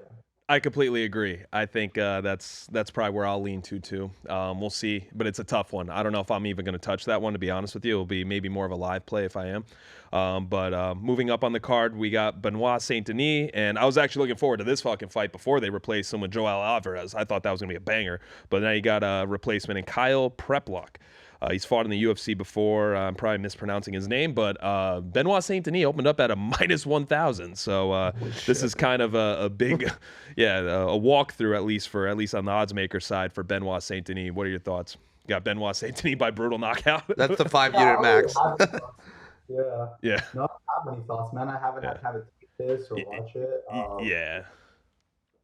I completely agree. I think that's probably where I'll lean to too. We'll see, but it's a tough one. I don't know if I'm even going to touch that one, to be honest with you. It'll be maybe more of a live play if I am. But moving up on the card, we got Benoit Saint Denis, and I was actually looking forward to this fucking fight before they replaced him with Joel Alvarez. I thought that was going to be a banger, but now you got a replacement in Kyle Preplock. He's fought in the UFC before. I'm probably mispronouncing his name, but Benoit Saint Denis opened up at a minus 1,000. So this is kind of a big, a walkthrough at least on the odds maker side for Benoit Saint Denis. What are your thoughts? You got Benoit Saint Denis by brutal knockout. That's the 5-unit max. Yeah. No, I don't have any thoughts, man. I haven't had time to take this or watch it.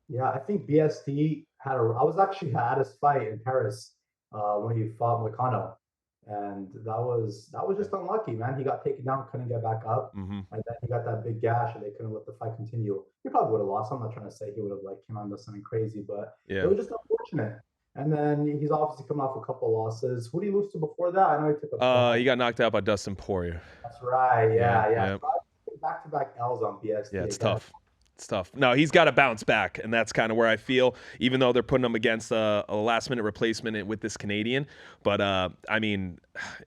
Yeah, I think BSD I was actually at his fight in Paris when he fought Moicano. And that was just unlucky, man. He got taken down, couldn't get back up, and then he got that big gash, and they couldn't let the fight continue. He probably would have lost. I'm not trying to say he would have came on to something crazy, but it was just unfortunate. And then he's obviously coming off a couple of losses. Who did he lose to before that? I know he took a. He got knocked out by Dustin Poirier. That's right. Yeah. Back-to-back L's on BSD. Yeah, it's tough. It's tough. No, he's got to bounce back, and that's kind of where I feel, even though they're putting him against a last-minute replacement with this Canadian. But, I mean,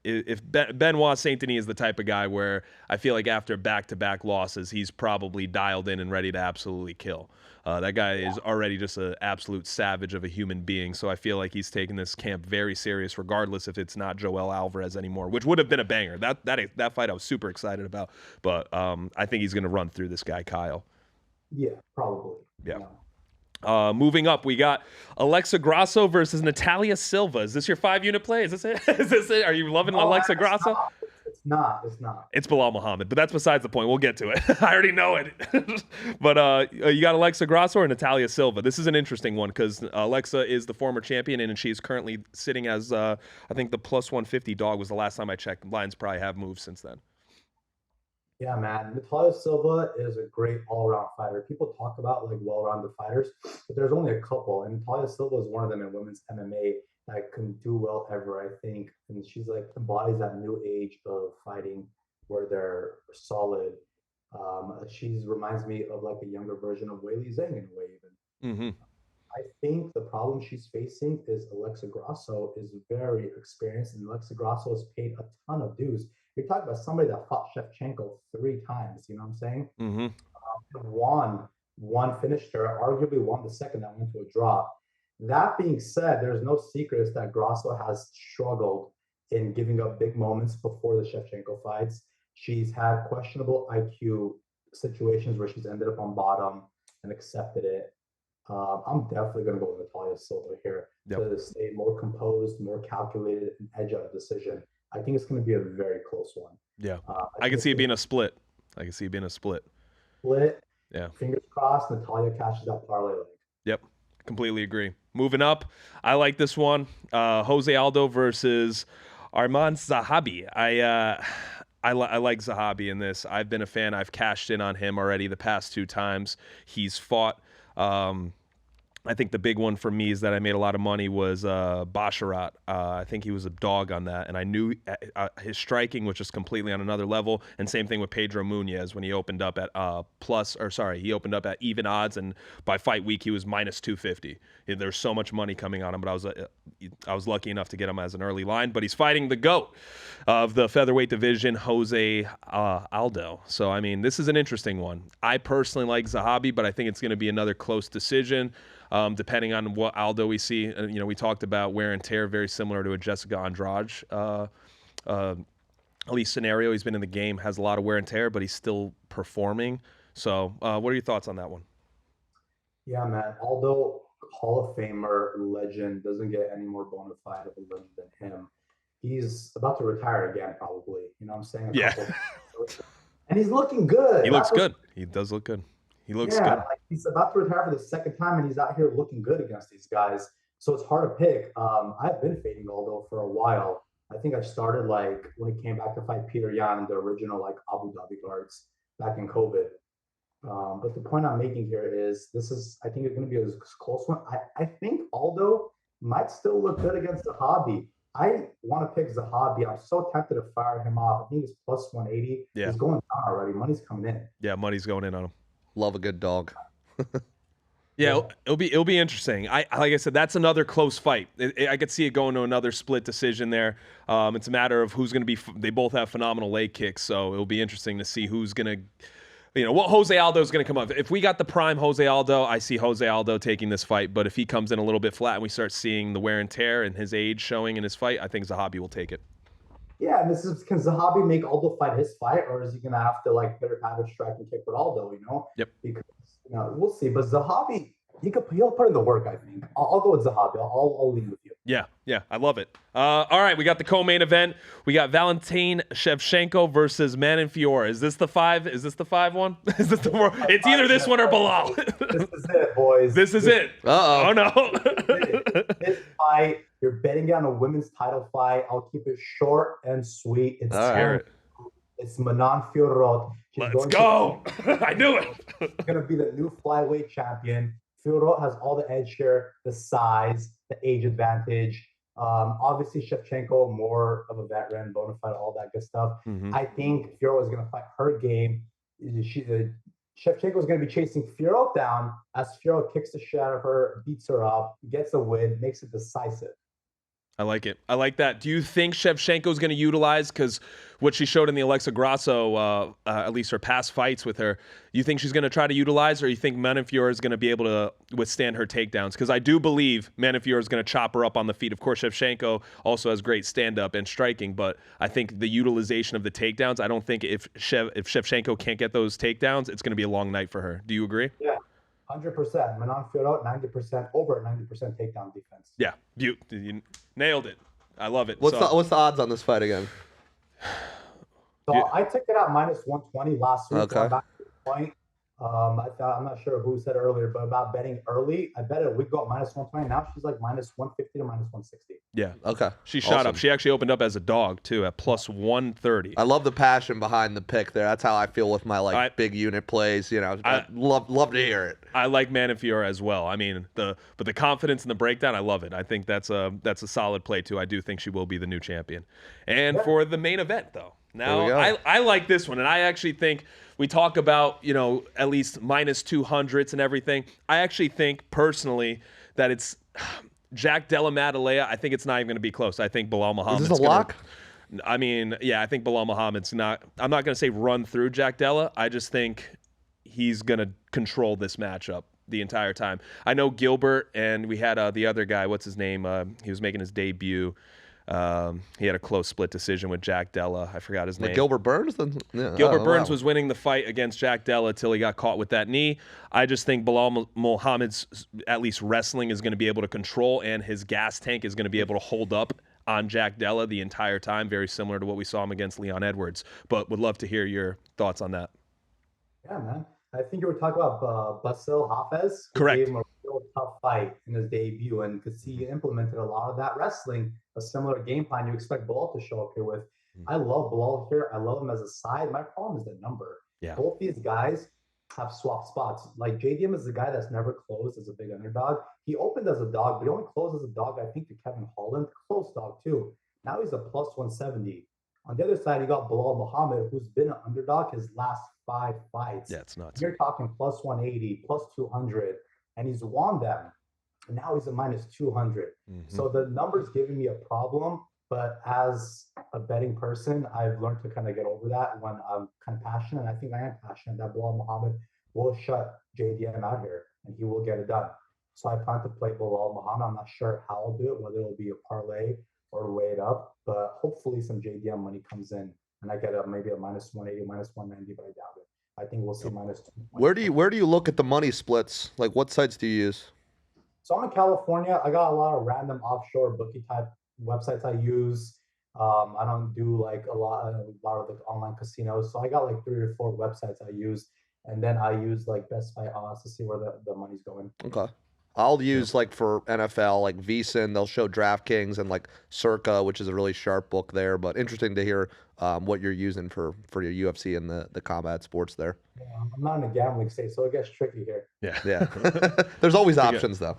if Benoit Saint Denis is the type of guy where I feel like after back-to-back losses, he's probably dialed in and ready to absolutely kill. That guy is already just an absolute savage of a human being, so I feel like he's taking this camp very serious, regardless if it's not Joel Alvarez anymore, which would have been a banger. That fight I was super excited about, but I think he's going to run through this guy, Kyle. Yeah, probably. Yeah. Moving up, we got Alexa Grasso versus Natalia Silva. Is this your 5-unit play? Is this it? Is this it? Are you loving Alexa Grasso? It's not. It's Bilal Muhammad, but that's besides the point. We'll get to it. I already know it. But you got Alexa Grasso or Natalia Silva? This is an interesting one because Alexa is the former champion, and she's currently sitting as, I think the plus 150 dog was the last time I checked. Lions probably have moved since then. Yeah, man. Natalia Silva is a great all-around fighter. People talk about well-rounded fighters, but there's only a couple, and Natalia Silva is one of them in women's MMA that can do well ever, I think. And she's embodies that new age of fighting where they're solid. She reminds me of a younger version of Weili Zhang in a way, even. I think the problem she's facing is Alexa Grasso is very experienced, and Alexa Grasso has paid a ton of dues. You're talking about somebody that fought Shevchenko 3 times, you know what I'm saying? One finished her, arguably won the second that went to a draw. That being said, there's no secrets that Grasso has struggled in giving up big moments before the Shevchenko fights. She's had questionable IQ situations where she's ended up on bottom and accepted it. I'm definitely going to go with Natalia Silva here to stay more composed, more calculated, and edge out a decision. I think it's going to be a very close one. Yeah. I can see it being a split. Split. Yeah. Fingers crossed, Natalia catches that parlay leg. Yep. Completely agree. Moving up, I like this one. Jose Aldo versus Arman Zahabi. I like Zahabi in this. I've been a fan. I've cashed in on him already the past 2 times. He's fought. I think the big one for me is that I made a lot of money was Basharat. I think he was a dog on that, and I knew his striking was just completely on another level. And same thing with Pedro Munez when he opened up at he opened up at even odds, and by fight week he was minus 250. There's so much money coming on him, but I was lucky enough to get him as an early line. But he's fighting the GOAT of the featherweight division, Jose Aldo. So I mean, this is an interesting one. I personally like Zahabi, but I think it's going to be another close decision. Depending on what Aldo we see. We talked about wear and tear, very similar to a Jessica Andrade at least scenario. He's been in the game, has a lot of wear and tear, but he's still performing. So what are your thoughts on that one? Yeah, man. Aldo Hall of Famer, legend, doesn't get any more bona fide of a legend than him. He's about to retire again, probably. You know what I'm saying? Yeah. And he's looking good. He looks good. He does look good. He looks good. Like he's about to retire for the second time, and he's out here looking good against these guys. So it's hard to pick. I've been fading Aldo for a while. I think I started like when he came back to fight Peter Yan in the original like Abu Dhabi cards back in COVID. But the point I'm making here is I think it's going to be a close one. I think Aldo might still look good against the hobby. I want to pick Zahabi. I'm so tempted to fire him off. I think it's plus 180. Yeah. He's going down already. Money's coming in. Yeah, money's going in on him. Love a good dog. Yeah, it'll be interesting. Like I said, that's another close fight. I could see it going to another split decision there. It's a matter of who's going to be. They both have phenomenal leg kicks, so it'll be interesting to see who's going to. What Jose Aldo is going to come up. If we got the prime Jose Aldo, I see Jose Aldo taking this fight. But if he comes in a little bit flat and we start seeing the wear and tear and his age showing in his fight, I think Zahabi will take it. Yeah, and can Zahabi make Aldo fight his fight, or is he going to have to like better pattern strike and kick with Aldo? Yep. Because we'll see. But Zahabi, he'll put in the work. I think I'll go with Zahabi. I'll lead with you. Yeah, I love it. All right, we got the co-main event. We got Valentin Shevchenko versus Manon Fiore. Is this the 5? Is this the 5-1? Is this the 4? It's either this one or Bilal. This is it, boys. This is it. Uh-oh. Oh no. This fight, you're betting on a women's title fight. I'll keep it short and sweet. It's Manon Fiorot. Let's go. I knew it. She's going to be the new flyweight champion. Fiorot has all the edge here, the size, the age advantage. Obviously, Shevchenko, more of a veteran, bona fide, all that good stuff. Mm-hmm. I think Fiorot is going to fight her game. Shevchenko is going to be chasing Fiorot down as Fiorot kicks the shit out of her, beats her up, gets a win, makes it decisive. I like it. I like that. Do you think Shevchenko is going to utilize, because what she showed in the Alexa Grasso, at least her past fights with her, you think she's going to try to utilize, or you think Manon Fiore is going to be able to withstand her takedowns? Because I do believe Manon Fiore is going to chop her up on the feet. Of course, Shevchenko also has great stand-up and striking, but I think the utilization of the takedowns, I don't think if Shevchenko can't get those takedowns, it's going to be a long night for her. Do you agree? Yeah. 100%. Manon Fiorot, 90%, over 90% takedown defense. Yeah, you nailed it. I love it. What's the odds on this fight again? So I took it at minus 120 last week. Okay. Going back to the point. I'm not sure who said earlier, but about betting early, I bet it would go up minus 120. Now she's like minus 150 to minus 160. Yeah. Okay. She shot up. She actually opened up as a dog too at plus 130. I love the passion behind the pick there. That's how I feel with my big unit plays. I love to hear it. I like Manon Fiore as well. I mean, but the confidence in the breakdown, I love it. I think that's a solid play too. I do think she will be the new champion. And for the main event though, now I like this one, and I actually think we talk about at least minus 200s and everything. I actually think personally that it's Jack Della Maddalena. I think it's not even going to be close. I think Bilal Muhammad's Is this a lock? I mean, yeah, I think Bilal Muhammad's not. I'm not going to say run through Jack Della. I just think he's going to control this matchup the entire time. I know Gilbert, and we had the other guy. What's his name? He was making his debut. He had a close split decision with Jack Della. I forgot his name. Gilbert Burns? Gilbert Burns was winning the fight against Jack Della till he got caught with that knee. I just think Bilal Muhammad's at least wrestling is going to be able to control, and his gas tank is going to be able to hold up on Jack Della the entire time, very similar to what we saw him against Leon Edwards. But would love to hear your thoughts on that. Yeah, man. I think you were talking about Basil Hafez. Correct. Gave him a real tough fight in his debut, and because he implemented a lot of that wrestling, a similar game plan you expect Bilal to show up here with. I love Bilal here. I love him as a side. My problem is the number. Yeah. Both these guys have swapped spots. Like JDM is the guy that's never closed as a big underdog. He opened as a dog, but he only closed as a dog, I think, to Kevin Holland. Close dog, too. Now he's a plus 170. On the other side, you got Bilal Muhammad, who's been an underdog his last 5 fights. Yeah, it's nuts. You're talking plus 180, plus 200, and he's won them. And now he's a minus 200. So the number's giving me a problem. But as a betting person, I've learned to kind of get over that when I'm kind of passionate. And I think I am passionate that Bilal Muhammad will shut JDM out here and he will get it done. So I plan to play Bilal Muhammad. I'm not sure how I'll do it, whether it'll be a parlay or weigh it up. But hopefully some JDM money comes in and I get maybe a minus 180, minus 190, but I doubt it. I think we'll see minus 220. Where do you look at the money splits? Like what sites do you use? So I'm in California. I got a lot of random offshore bookie type websites I use. I don't do like a lot of the online casinos. So I got like 3 or 4 websites I use, and then I use like Best Fight odds to see where the money's going. Okay. I'll use like for NFL, like VSiN, they'll show DraftKings and like Circa, which is a really sharp book there. But interesting to hear what you're using for your UFC and the combat sports there. Yeah, I'm not in a gambling state, so it gets tricky here. Yeah. Yeah. There's always options though.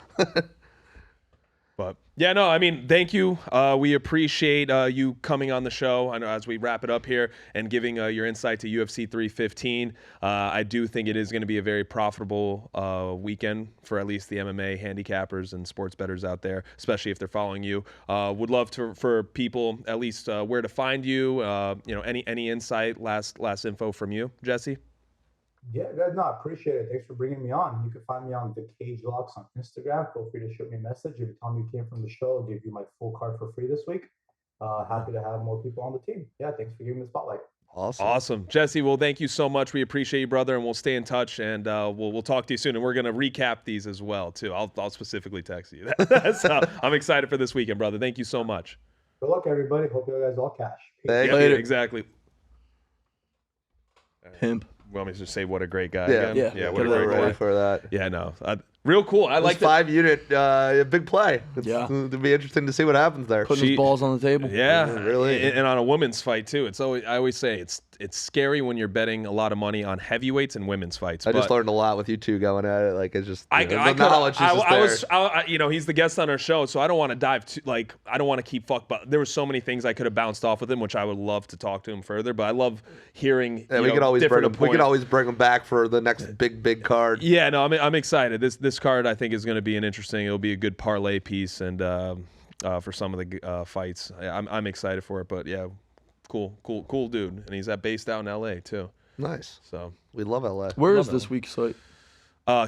But yeah, no, I mean, thank you. We appreciate you coming on the show. I know as we wrap it up here and giving your insight to UFC 315. I do think it is going to be a very profitable weekend for at least the MMA handicappers and sports bettors out there, especially if they're following you. Would love for people at least where to find you. Any insight, last info from you, Jesse. Yeah, guys, no, I appreciate it. Thanks for bringing me on. You can find me on the Cage Locks on Instagram. Feel free to shoot me a message. If you tell me you came from the show, I'll give you my full card for free this week. Happy to have more people on the team. Yeah, thanks for giving me the spotlight. Awesome. Jesse, well, thank you so much. We appreciate you, brother, and we'll stay in touch, and we'll talk to you soon, and we're going to recap these as well, too. I'll specifically text you. So I'm excited for this weekend, brother. Thank you so much. Good luck, everybody. Hope you guys all cash. Thank you. you. Exactly. Pimp. Want me to just say what a great guy Yeah. again? Yeah. What a Get great ready guy. for that. Yeah, no. Real cool. I like 5-unit, big play. Yeah. It'll be interesting to see what happens there. Putting his balls on the table. Yeah, really. And on a women's fight too. I always say it's scary when you're betting a lot of money on heavyweights and women's fights. I just learned a lot with you two going at it. Like it's just the knowledge is just there. He's the guest on our show, so I don't want to dive too, I don't want to keep but there were so many things I could have bounced off with him, which I would love to talk to him further. But I love hearing. Yeah, we can always bring him. We can always bring him back for the next big card. Yeah, no, I'm excited. This card I think is going to be an interesting. It'll be a good parlay piece, and for some of the fights, I'm excited for it. But yeah, cool dude, and he's based out in LA too. Nice. So We love LA. Where is this week's site?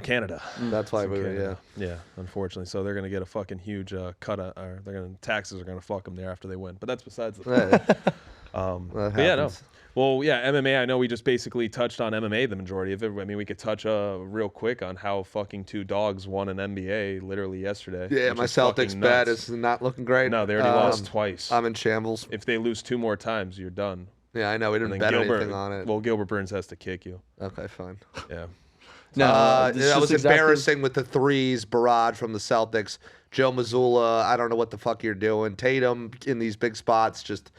Canada. That's why we were, Canada. Yeah, unfortunately. So they're gonna get a fucking huge cut, or taxes are gonna fuck them there after they win. But that's besides the point. But yeah, no. Well, yeah, MMA. I know we just basically touched on MMA the majority of it. I mean, we could touch real quick on how fucking 2 dogs won an NBA literally yesterday. Yeah, my Celtics bet is not looking great. No, they already lost twice. I'm in shambles. If they lose 2 more times, you're done. Yeah, I know. We didn't bet anything on it. Well, Gilbert Burns has to kick you. Okay, fine. Yeah. No, that was embarrassing with the threes barrage from the Celtics. Joe Mazzulla, I don't know what the fuck you're doing. Tatum in these big spots, just,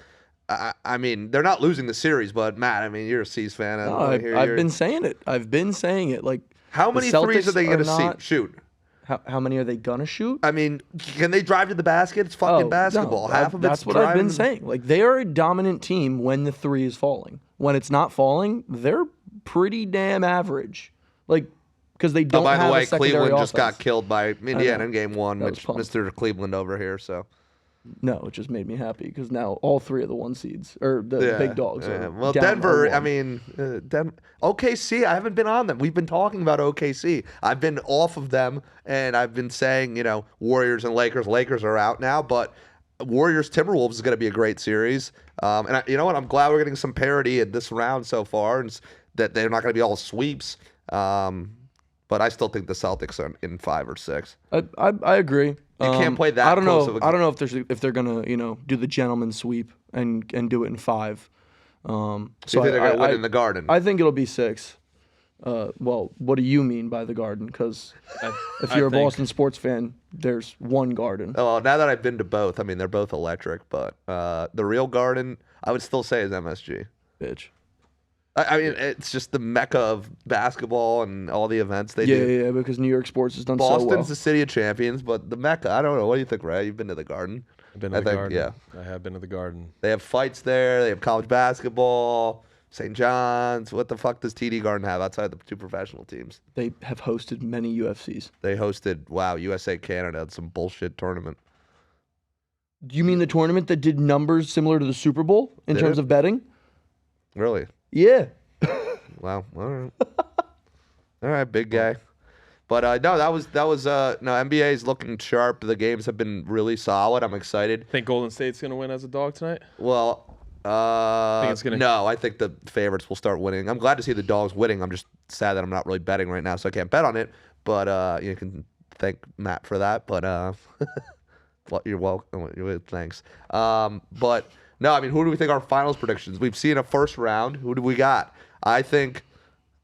I mean, they're not losing the series, but Matt, I mean, you're a C's fan. I've been saying it. I've been saying it. Like, how many threes are they going to shoot? How many are they gonna shoot? I mean, can they drive to the basket? It's fucking basketball. No, Half of it's that's what I've been saying. Like, they are a dominant team when the 3 is falling. When it's not falling, they're pretty damn average. Like, because they don't have a secondary offense. By the way, Cleveland just got killed by Indiana in Game 1, which Mr. Cleveland over here, so. No, it just made me happy because now all 3 of the 1 seeds, or the big dogs, are well, down Denver, 0-1. I mean, OKC, I haven't been on them. We've been talking about OKC. I've been off of them, and I've been saying, Warriors and Lakers. Lakers are out now, but Warriors-Timberwolves is going to be a great series. You know what? I'm glad we're getting some parity in this round so far, and that they're not going to be all sweeps. But I still think the Celtics are in 5 or 6. I agree. You can't play that. I don't close know. of a I don't know if they're gonna do the gentleman sweep and do it in 5. So you think they're gonna win in the Garden? I think it'll be 6. Well, what do you mean by the Garden? Because if you're a Boston sports fan, there's one Garden. Well, now that I've been to both, I mean they're both electric, but the real Garden, I would still say is MSG. Bitch. I mean, it's just the mecca of basketball and all the events they do. Yeah, because New York sports has done Boston's so well. the city of champions, but the mecca, I don't know. What do you think, Ray? You've been to the Garden. I've been to the Garden. Yeah. I have been to the Garden. They have fights there. They have college basketball, St. John's. What the fuck does TD Garden have outside the 2 professional teams? They have hosted many UFCs. They hosted, USA Canada, some bullshit tournament. Do you mean the tournament that did numbers similar to the Super Bowl in terms of betting? Really? Yeah. Wow. All right. All right, big guy. But no, that was NBA is looking sharp. The games have been really solid. I'm excited. Think Golden State's gonna win as a dog tonight? Well, no, I think the favorites will start winning. I'm glad to see the dogs winning. I'm just sad that I'm not really betting right now, so I can't bet on it. But you can thank Matt for that, but well, you're welcome. Thanks. But no, I mean, who do we think our finals predictions? We've seen a first round. Who do we got? I think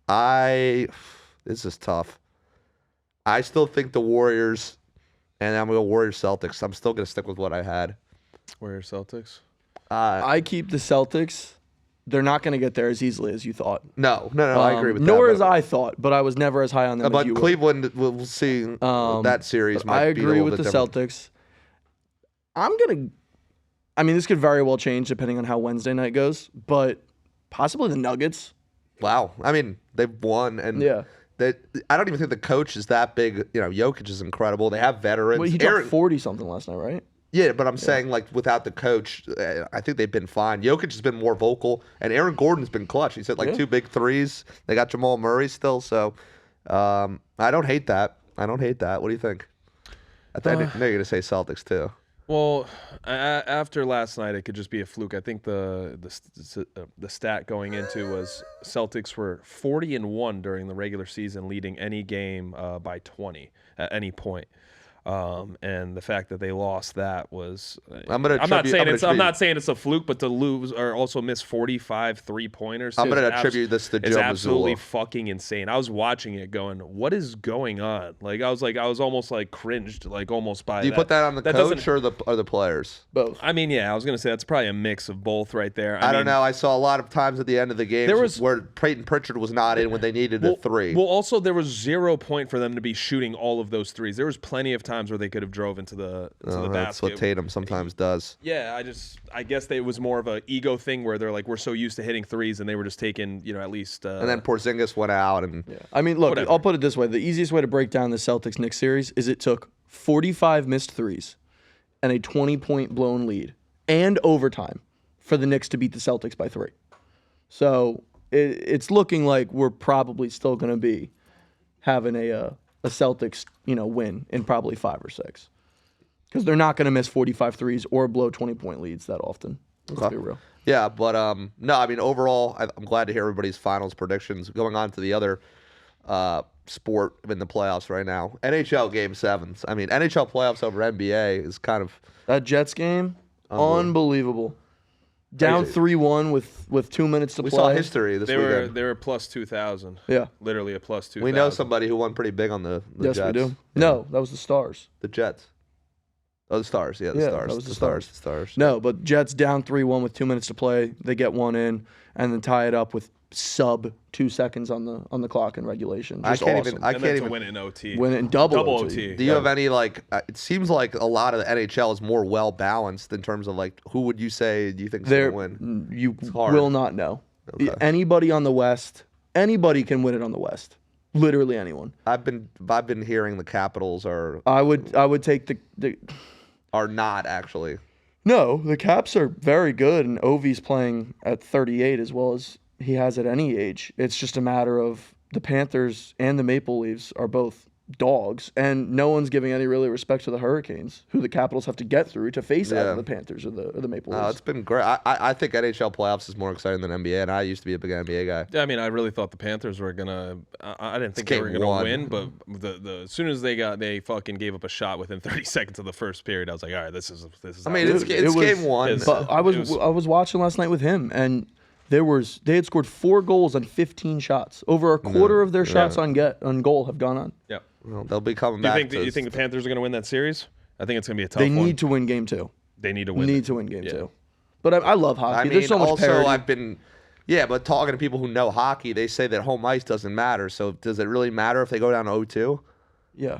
this is tough. I still think the Warriors, and I'm going to go Warriors Celtics. I'm still going to stick with what I had. Warriors Celtics. I keep the Celtics. They're not going to get there as easily as you thought. No, I agree with that. Nor as I thought, but I was never as high on them as But you Cleveland, we'll see that series. I agree with the different. Celtics. I mean, this could very well change depending on how Wednesday night goes, but possibly the Nuggets. Wow. I mean, they've won, and I don't even think the coach is that big. You know, Jokic is incredible. They have veterans. Well, he dropped 40-something last night, right? Yeah, but I'm saying, like, without the coach, I think they've been fine. Jokic has been more vocal, and Aaron Gordon's been clutch. He's hit, like, 2 big threes. They got Jamal Murray still, so I don't hate that. What do you think? I know you're going to say Celtics, too. Well, after last night, it could just be a fluke. I think the stat going into was Celtics were 40-1 during the regular season, leading any game by 20 at any point. And the fact that they lost that was I'm not saying it's a fluke, but to lose or also miss 45 3-pointers. I'm going to attribute this to Joe It's absolutely Mazzulla. fucking insane. I was watching it going, what is going on? I was almost like cringed, like almost by Do you put that on the coach or the players? Both. I mean, yeah, I was going to say that's probably a mix of both right there. I don't know. I saw a lot of times at the end of the game where Peyton Pritchard was not in when they needed a 3. Well, also there was 0 point for them to be shooting all of those threes. There was plenty of times where they could have drove into the basket. That's what Tatum sometimes does. Yeah, I guess it was more of an ego thing where they're like, we're so used to hitting threes, and they were just taking, at least. And then Porzingis went out, and I mean, look, whatever. I'll put it this way: the easiest way to break down the Celtics-Knicks series is it took 45 missed threes and a 20-point blown lead and overtime for the Knicks to beat the Celtics by 3. So it's looking like we're probably still going to be having a Celtics, win in probably 5 or 6. Because they're not going to miss 45 threes or blow 20-point leads that often. Let's be real. Yeah, but no, I mean, overall, I'm glad to hear everybody's finals predictions. Going on to the other sport in the playoffs right now. NHL Game 7s. I mean, NHL playoffs over NBA is kind of... That Jets game, unbelievable. Down 3-1 with 2 minutes to play. We saw history this weekend. They were plus 2,000. Yeah. Literally a plus 2,000. We know somebody who won pretty big on the Yes, Jets. we do. No, that was the Stars. The Jets. Oh, the Stars. Yeah, the Yeah, Stars. that was the The Stars. No, but Jets down 3-1 with 2 minutes to play. They get one in and then tie it up with sub 2 seconds on the clock in regulation. Just I can't awesome. even. I And can't then even to win it in OT. Win it in double OT. Do you have any it seems like a lot of the NHL is more well balanced in terms of who would you say do you think is going to win? You hard. will not know. Okay. Anybody on the West, anybody can win it on the West. Literally anyone. I've been hearing the Capitals are I would take the are not actually. No, the Caps are very good, and Ovi's playing at 38 as well as he has at any age. It's just a matter of the Panthers and the Maple Leafs are both dogs, and no one's giving any really respect to the Hurricanes, who the Capitals have to get through to face either the Panthers or the Maple Leafs. It's been great. I think NHL playoffs is more exciting than NBA, and I used to be a big NBA guy. Yeah, I mean, I really thought the Panthers were gonna. I didn't think they were gonna win, but as soon as they fucking gave up a shot within 30 seconds of the first period, I was like, all right, this is. I mean, it's game 1. But I was watching last night with him, and they had scored 4 goals on 15 shots. Over a quarter of their shots on goal have gone on. Yeah. Well, they'll be coming Do back. you think the Panthers are gonna win that series? I think it's gonna be a tough They one. need to win game 2. They need to win. Need to win game 2. But I love hockey. I mean, There's so much also parity. but talking to people who know hockey, they say that home ice doesn't matter. So does it really matter if they go down 0-2? Yeah.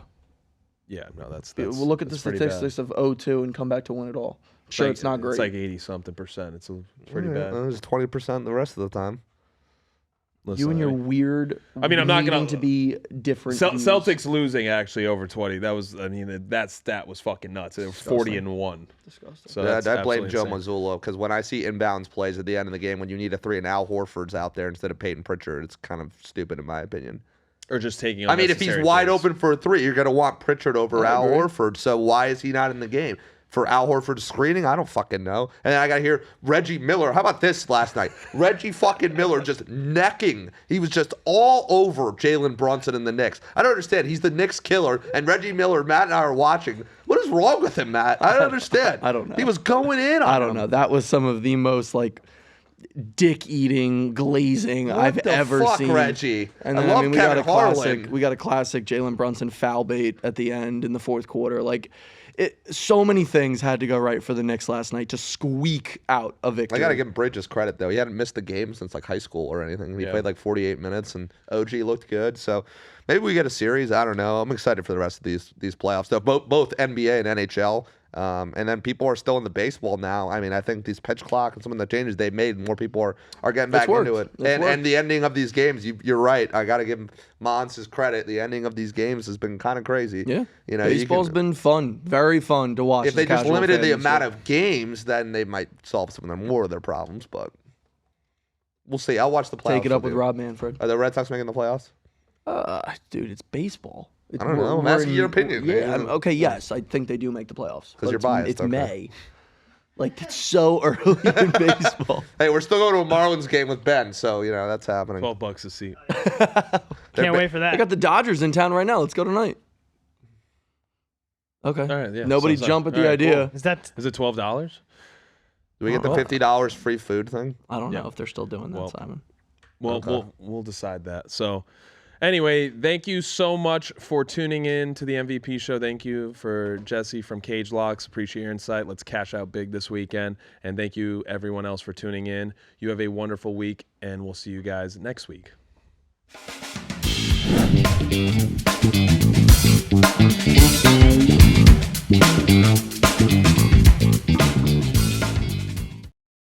Yeah, no, that's We'll look at the statistics of 0-2 and come back to win it all. Sure, it's not great. It's like 80-something%. It's pretty bad. It was 20% the rest of the time. Listen, You and your weird. I mean, I'm not gonna- needing to be different. Celtics losing actually over 20. That was, I mean, that stat was fucking nuts. They were 40-1. Disgusting. So Yeah, that's I blame Joe absolutely insane. Mazzulla because when I see inbounds plays at the end of the game when you need a 3 and Al Horford's out there instead of Peyton Pritchard, it's kind of stupid in my opinion. Or just taking. I mean, if he's unnecessary wide threes. open for a 3, you're going to want Pritchard over I Al agree. Horford. So why is he not in the game? for Al Horford's screening? I don't fucking know. And then I got to hear Reggie Miller. How about this last night? Reggie fucking Miller just necking. He was just all over Jalen Brunson and the Knicks. I don't understand. He's the Knicks killer, and Reggie Miller, Matt and I are watching. What is wrong with him, Matt? I don't understand. I don't know. He was going in on I don't him. know. That was some of the most like dick eating, glazing What I've the ever fuck, seen. Reggie? And I then, love we Kevin got a Harlan. classic Jalen Brunson foul bait at the end in the fourth quarter. Like, so many things had to go right for the Knicks last night to squeak out a victory. I got to give him Bridges credit, though. He hadn't missed a game since like high school or anything. He played like 48 minutes, and OG looked good. So maybe we get a series. I don't know. I'm excited for the rest of these playoffs stuff, both NBA and NHL. And then people are still in the baseball now. I mean, I think these pitch clock and some of the changes they made, more people are getting back into it. And the ending of these games, you're right. I got to give Mons his credit. The ending of these games has been kind of crazy. Yeah. You know, baseball's been fun, very fun to watch. If they just limited the amount of of games, then they might solve some of more of their problems. But we'll see. I'll watch the playoffs. Take it up with Rob Manfred. Are the Red Sox making the playoffs? Dude, it's baseball. I don't know. I'm asking your opinion. Yeah. Okay. Yes, I think they do make the playoffs. Because you're biased. It's okay. May. Like, it's so early in baseball. Hey, we're still going to a Marlins game with Ben, so you know that's happening. $12 a seat. Can't wait for I that. got the Dodgers in town right now. Let's go tonight. Okay. All right, yeah. Nobody So- jump at all the right, idea. Is that Is it $12? Do we get the $50 free food thing? I don't know Yeah. if they're still doing that, Well, Simon. Well, Okay. we'll decide that. So, anyway, thank you so much for tuning in to the MVP show. Thank you for Jesse from Cage Locks. Appreciate your insight. Let's cash out big this weekend. And thank you everyone else for tuning in. You have a wonderful week, and we'll see you guys next week.